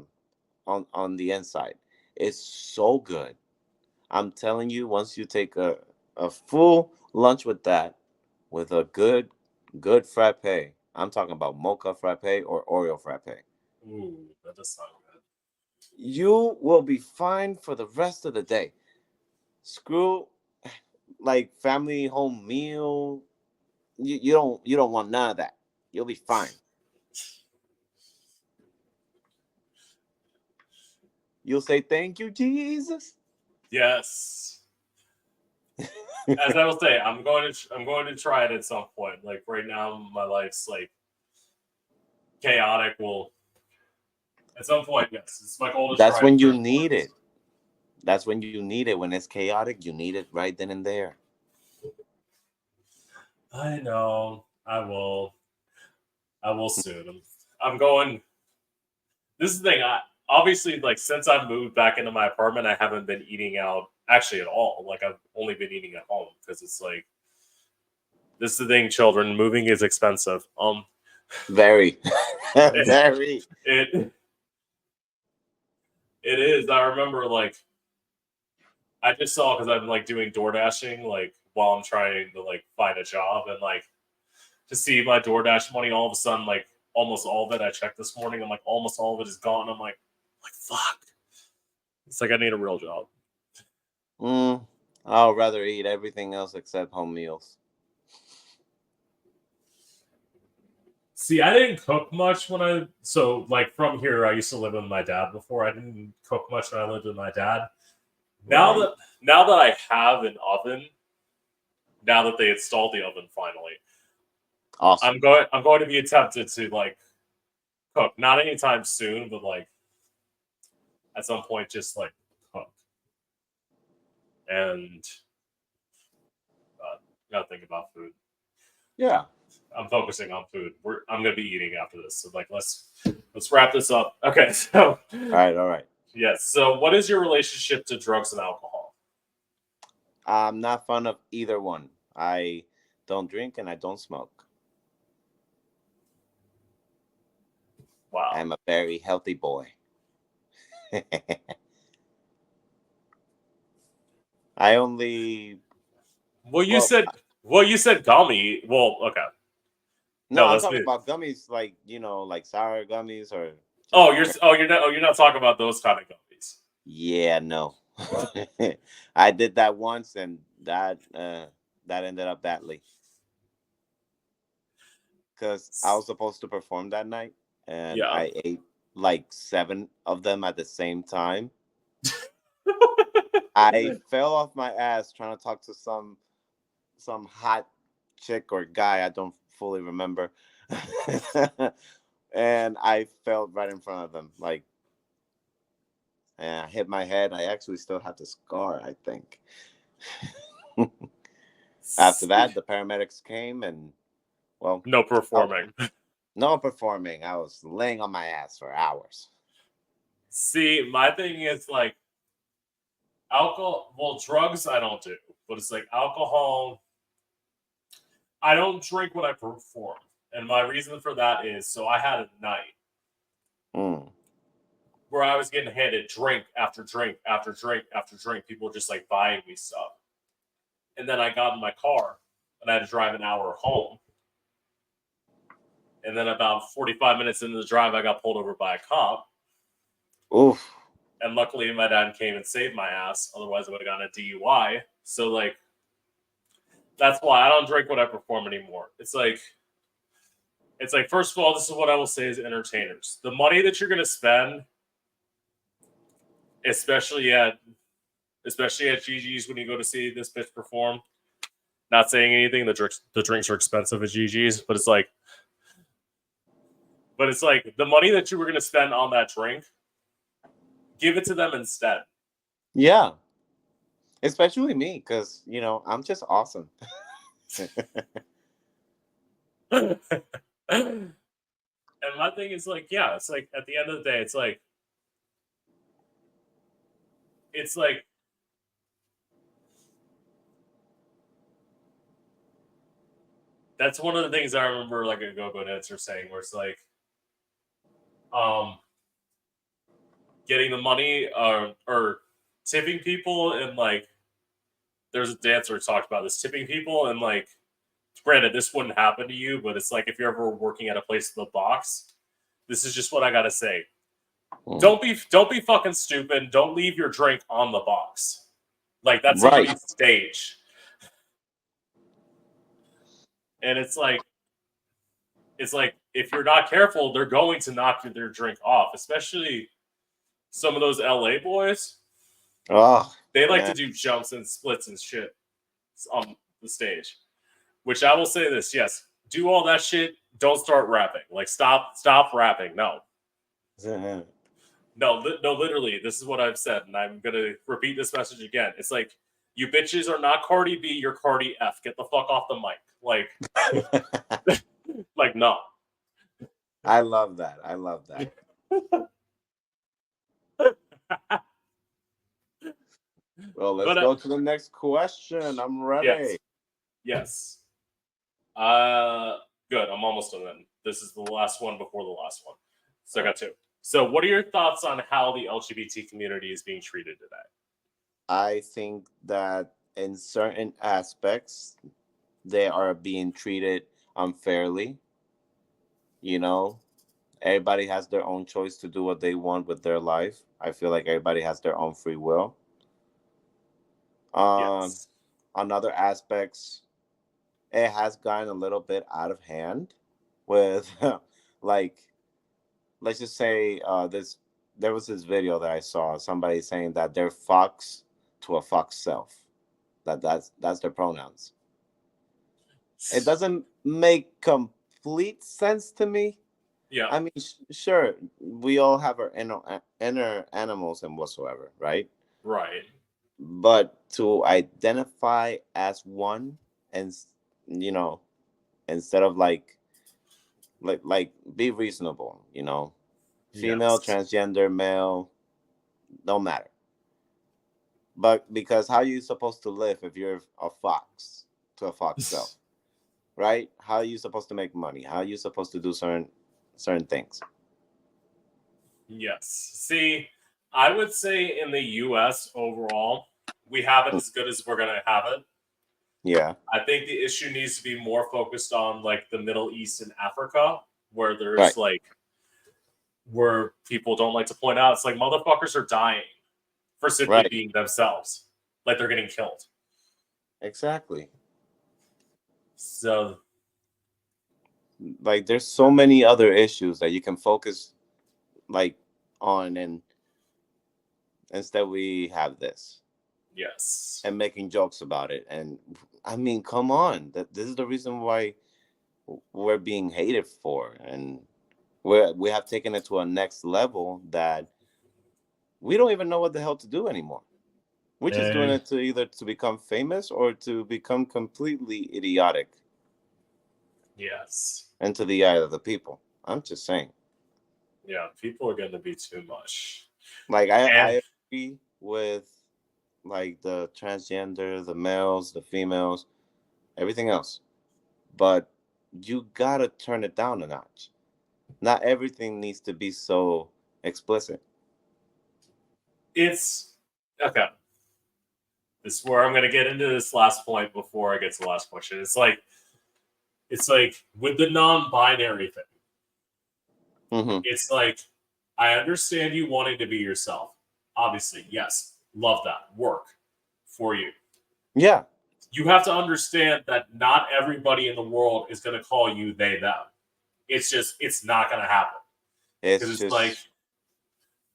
on the inside. It's so good. I'm telling you, once you take a full lunch with that, with a good frappe. I'm talking about mocha frappe or Oreo frappe. ooh, that does sound good. You will be fine for the rest of the day. Screw like family home meal. You don't want none of that. You'll be fine. You'll say thank you, Jesus. Yes. As I will say, I'm going to try it at some point. Like right now, my life's like chaotic. Well, at some point, yes, it's my goal to That's try it when you Tim need Hortons. it. That's when you need it. When it's chaotic, you need it right then and there. I know. I will. I will soon. I'm going. This is the thing. Obviously, like, since I moved back into my apartment, I haven't been eating out actually at all. Like, I've only been eating at home because it's like, this is the thing, children. Moving is expensive. Very, it, very. it it is. I remember, like, I just saw because I'm like doing door dashing, like, while I'm trying to like find a job, and like to see my DoorDash money all of a sudden, like almost all of it. I checked this morning. I'm like, almost all of it is gone. I'm like fuck. It's like I need a real job. I'll rather eat everything else except home meals. See, I didn't cook much like from here. I used to live with my dad before. I didn't cook much when I lived with my dad. Now Right. that I have an oven, now that they installed the oven finally, Awesome. I'm going to be tempted to like cook. Not anytime soon, but like at some point, just like cook. And gotta think about food. Yeah. I'm focusing on food. I'm gonna be eating after this, so like let's wrap this up. Okay, so All right. yes. So, what is your relationship to drugs and alcohol? I'm not fond of either one. I don't drink and I don't smoke. Wow. I'm a very healthy boy. I only. Well, you said gummy. Well, okay. No, No, I'm that's talking me. about gummies, like like sour gummies or. You're not those kind of gummies. Yeah, no. I did that once, and that ended up badly because I was supposed to perform that night, and Yeah. I ate like 7 of them at the same time. I fell off my ass trying to talk to some hot chick or guy. I don't fully remember. And I fell right in front of them. Like, and I hit my head. I actually still have the scar, I think. After that, the paramedics came and, well, No performing. no performing. I was laying on my ass for hours. See, my thing is like alcohol. Well, drugs I don't do, but it's like alcohol. I don't drink when I perform, and my reason for that is so I had a night Mm. where I was getting handed drink after drink after drink after drink. People were just like buying me stuff, and then I got in my car and I had to drive an hour home. And then about 45 minutes into the drive, I got pulled over by a cop. Oof. And luckily, my dad came and saved my ass. Otherwise, I would have gotten a DUI. So, like, that's why I don't drink when I perform anymore. It's like, first of all, this is what I will say as entertainers. The money that you're going to spend, especially at GG's when you go to see this bitch perform, not saying anything, the drinks are expensive at GG's, but it's like the money that you were going to spend on that drink, give it to them instead. Yeah. Especially me, because, I'm just awesome. And my thing is like, yeah, it's like at the end of the day, it's like that's one of the things I remember like a go-go dancer saying, where it's like, getting the money or tipping people, and like there's a dancer who talked about this, tipping people, and like granted this wouldn't happen to you, but it's like if you're ever working at a place with a box, this is just what I gotta say. Don't be fucking stupid. Don't leave your drink on the box. Like that's Right. somebody's stage. And it's like if you're not careful, they're going to knock their drink off, especially some of those LA boys. Oh, They like man. to do jumps and splits and shit on the stage. Which I will say this, yes, do all that shit. Don't start rapping. Like stop rapping. No. No, literally, this is what I've said, and I'm gonna repeat this message again. It's like, you bitches are not Cardi B, you're Cardi F. Get the fuck off the mic. Like no. I love that. I love that. Well, let's But, go to the next question. I'm ready. Yes. Good. I'm almost done then. This is the last one before the last one. So I got two. So what are your thoughts on how the LGBT community is being treated today? I think that in certain aspects, they are being treated unfairly. You know, everybody has their own choice to do what they want with their life. I feel like everybody has their own free will. Yes. On other aspects, it has gotten a little bit out of hand with like, let's just say there was this video that I saw, somebody saying that they're fox to a fox self, that's their pronouns. It doesn't make complete sense to me. Yeah. I mean, sure, we all have our inner animals and whatsoever, right? Right. But to identify as one, and you know, instead of like be reasonable, female, Yes. transgender, male, don't matter. But because how are you supposed to live if you're a fox to a fox self, right? How are you supposed to make money? How are you supposed to do certain things? Yes. See, I would say in the U.S. overall, we have it as good as we're gonna have it. Yeah. I think the issue needs to be more focused on like the Middle East and Africa, where there's Right. like where people don't like to point out. It's like motherfuckers are dying for simply Right. being themselves, like they're getting killed. Exactly. So Like there's so many other issues that you can focus like on, and instead we have this yes, and making jokes about it. And I mean, come on, this is the reason why we're being hated for, and we have taken it to a next level that we don't even know what the hell to do anymore. We're just doing it to either to become famous or to become completely idiotic. yes, And to the eye of the people. I'm just saying. yeah, people are going to be too much. Like And I agree with like the transgender, the males, the females, everything else. But you gotta turn it down a notch. Not everything needs to be so explicit. it's okay. This is where I'm going to get into this last point before I get to the last question. It's like with the non-binary thing. Mm-hmm. It's like, I understand you wanting to be yourself. Obviously, yes, love that. Work for you. Yeah. You have to understand that not everybody in the world is going to call you they, them. It's not going to happen. Because It's it's like, just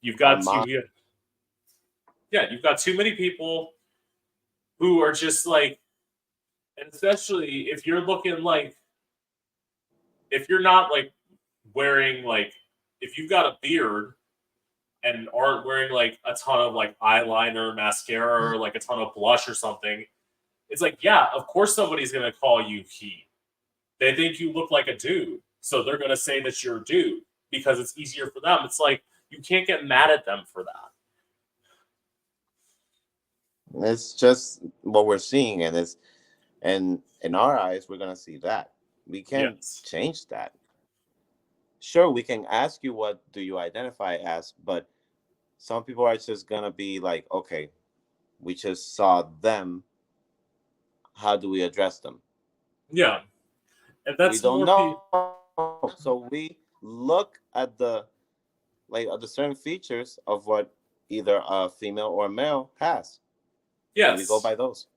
you've our got mind. you've got too many people who are just like, and especially if you're looking like, if you're not like wearing like, if you've got a beard and aren't wearing like a ton of like eyeliner, mascara, or like a ton of blush or something, it's like, yeah, of course somebody's gonna call you he. They think you look like a dude, so they're gonna say that you're a dude because it's easier for them. It's like, you can't get mad at them for that. It's just what we're seeing, and in our eyes, we're gonna see that. We can't Yes. change that. Sure, we can ask you what do you identify as, but some people are just gonna be like, okay, we just saw them. How do we address them? Yeah. And We that's don't more people. know. So we look at the certain features of what either a female or a male has, and we go Yes. by those.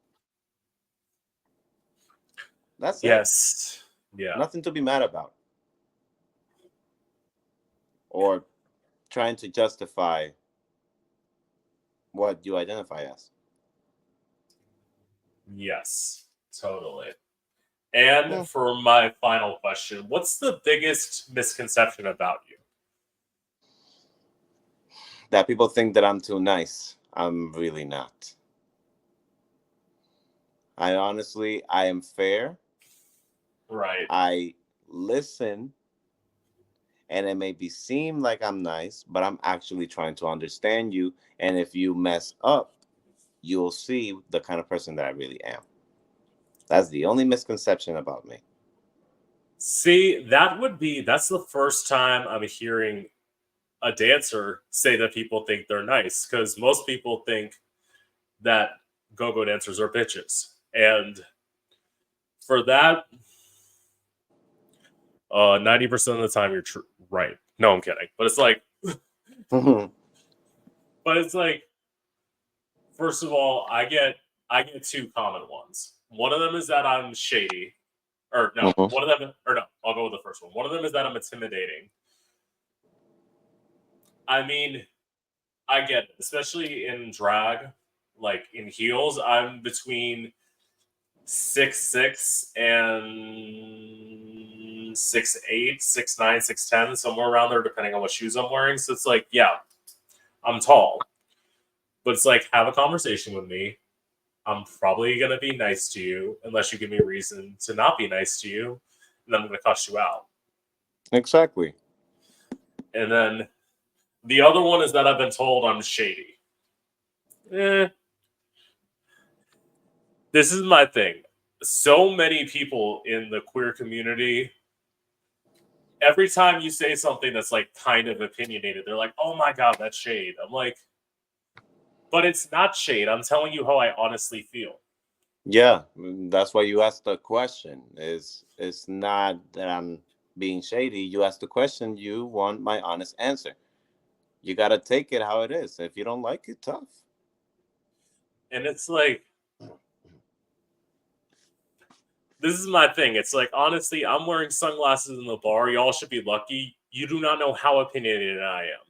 That's it. Yes. Yeah. Nothing to be mad about or trying to justify what you identify as. Yes. Totally. And for my final question, what's the biggest misconception about you? that people think that I'm too nice. I'm really not. I am fair. Right. I listen, and it may seem like I'm nice, but I'm actually trying to understand you. And if you mess up, you'll see the kind of person that I really am. That's the only misconception about me. See, that's the first time I'm hearing a dancer say that people think they're nice, because most people think that go-go dancers are bitches. And for that, 90% of the time you're right. No, I'm kidding. But it's like, first of all, I get two common ones. One of them is that I'm shady. Or no, Mhm. one of them, or no, I'll go with the first one. One of them is that I'm intimidating. I mean, I get it, especially in drag, like in heels. I'm between 6'6" and 6'8", 6'9", 6'10", somewhere around there, depending on what shoes I'm wearing. So it's like, yeah, I'm tall, but it's like, have a conversation with me. I'm probably gonna be nice to you unless you give me a reason to not be nice to you, and then I'm gonna cuss you out. Exactly. And then the other one is that I've been told I'm shady. This is my thing. So many people in the queer community, every time you say something that's like kind of opinionated, they're like, "Oh my god, that's shade." I'm like, but it's not shade. I'm telling you how I honestly feel. Yeah, that's why you asked the question. It's not that I'm being shady. You asked the question. You want my honest answer. You got to take it how it is. If you don't like it, tough. And it's like, this is my thing. It's like, honestly, I'm wearing sunglasses in the bar. Y'all should be lucky. You do not know how opinionated I am.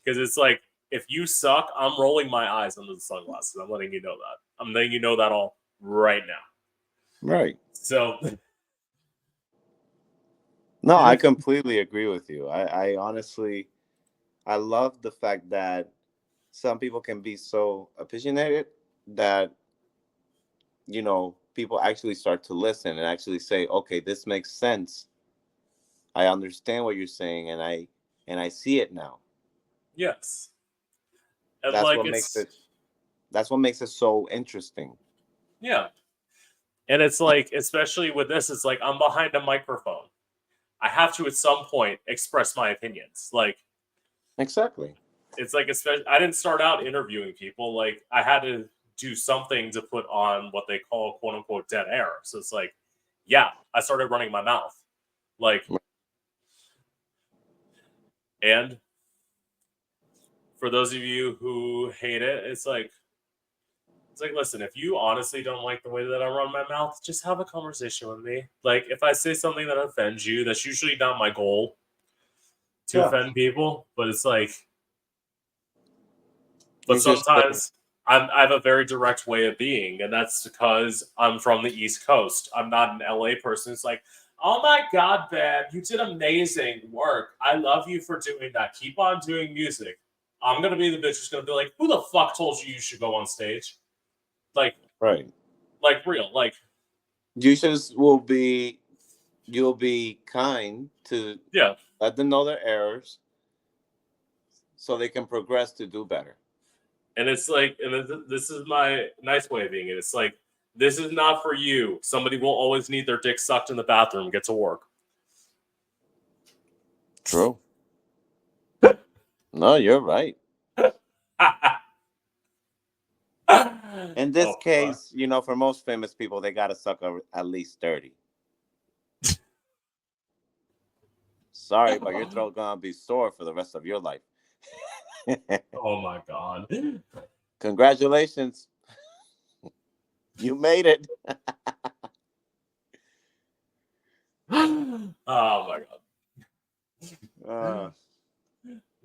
Because it's like, if you suck, I'm rolling my eyes under the sunglasses. I'm letting you know that. I'm letting you know that all right now. Right. So, No, I completely agree with you. I honestly, I love the fact that some people can be so opinionated that, people actually start to listen and actually say, okay, this makes sense. I understand what you're saying, and I see it now. yes. And That's like, what makes it. That's what makes it so interesting. yeah. And it's like, especially with this, it's like, I'm behind a microphone. I have to, at some point, express my opinions. Like, Exactly. it's like, especially, I didn't start out interviewing people. Like, I had to do something to put on what they call, quote unquote, dead air. So it's like, yeah, I started running my mouth. Like, and for those of you who hate it, it's like, listen, if you honestly don't like the way that I run my mouth, just have a conversation with me. Like, if I say something that offends you, that's usually not my goal to Yeah. offend people, but it's like, but You just sometimes I have a very direct way of being, and that's because I'm from the East Coast. I'm not an LA person. It's like, oh my God, babe, you did amazing work. I love you for doing that. Keep on doing music. I'm gonna be the bitch who's gonna be like, who the fuck told you you should go on stage? Like, right. real, like, You just will be. You'll be kind to yeah. let them know their errors, so they can progress to do better. And it's like, and this is my nice way of being it. It's like, this is not for you. Somebody will always need their dick sucked in the bathroom. Get to work. True. No, you're right. In this Oh, fuck. case, for most famous people, they gotta suck at least 30. Sorry, but your throat gonna be sore for the rest of your life. Oh my god. Congratulations, you made it. Oh my god. Uh,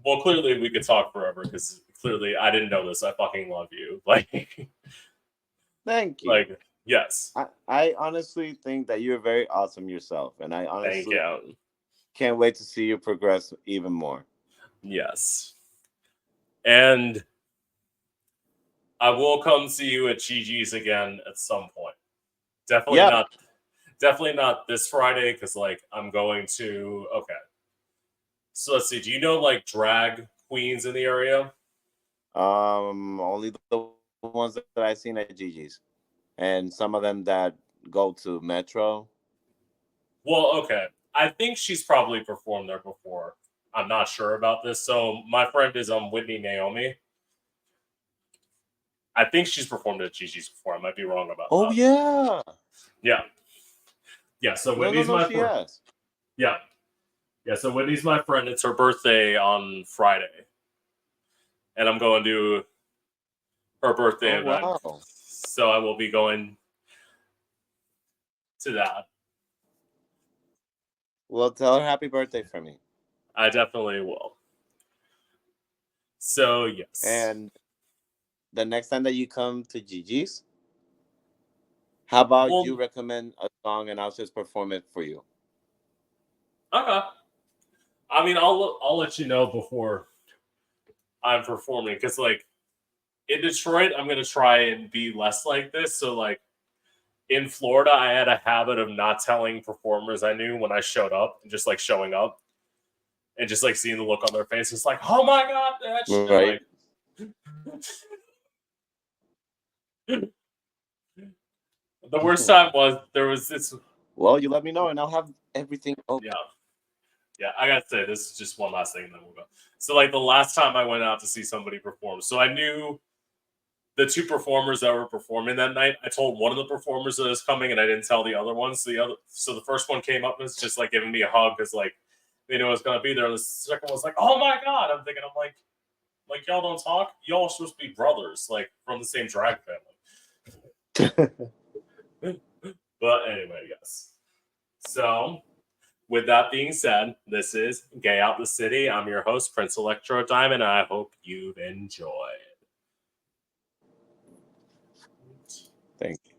Well, clearly we could talk forever because clearly I didn't know this. I fucking love you. Like, Thank you. like, yes. I honestly think that you're very awesome yourself, and I Thank honestly you. can't wait to see you progress even more. Yes. And I will come see you at Gigi's again at some point. Yeah. Definitely not this Friday because like I'm going to. Okay, so let's see. Do you know like drag queens in the area? Only the ones that I've seen at Gigi's, and some of them that go to Metro. Well, okay. I think she's probably performed there before. I'm not sure about this. So my friend is Whitney Naomi. I think she's performed at Gigi's before. I might be wrong about Oh that. yeah. Yeah. Yeah, so No, Whitney's my she friend. has. Yeah. Yeah, so Whitney's my friend. It's her birthday on Friday. And I'm going to her birthday Oh event. wow. So I will be going to that. Well, tell her happy birthday for me. I definitely will. So, yes. And the next time that you come to Gigi's, how about Well, you recommend a song and I'll just perform it for you? okay. I mean, I'll let you know before I'm performing because, like, in Detroit, I'm gonna try and be less like this. So, like, in Florida, I had a habit of not telling performers I knew when I showed up, and just like showing up and just like seeing the look on their face. It's like, oh my god, that shit. Right. Like, the worst time was there was this. Well, you let me know and I'll have everything open. Yeah. I gotta say, this is just one last thing, and then we'll go. So, like, the last time I went out to see somebody perform, so I knew the two performers that were performing that night. I told one of the performers that was coming, and I didn't tell the other ones. So the first one came up and was just like giving me a hug because like they knew I was gonna be there. And the second one was like, "Oh my god!" I'm thinking, I'm like y'all don't talk. Y'all are supposed to be brothers, like from the same drag family. But anyway, yes. So with that being said, this is Gay Out the City. I'm your host, Prince Electro Diamond, and I hope you've enjoyed. Thank you.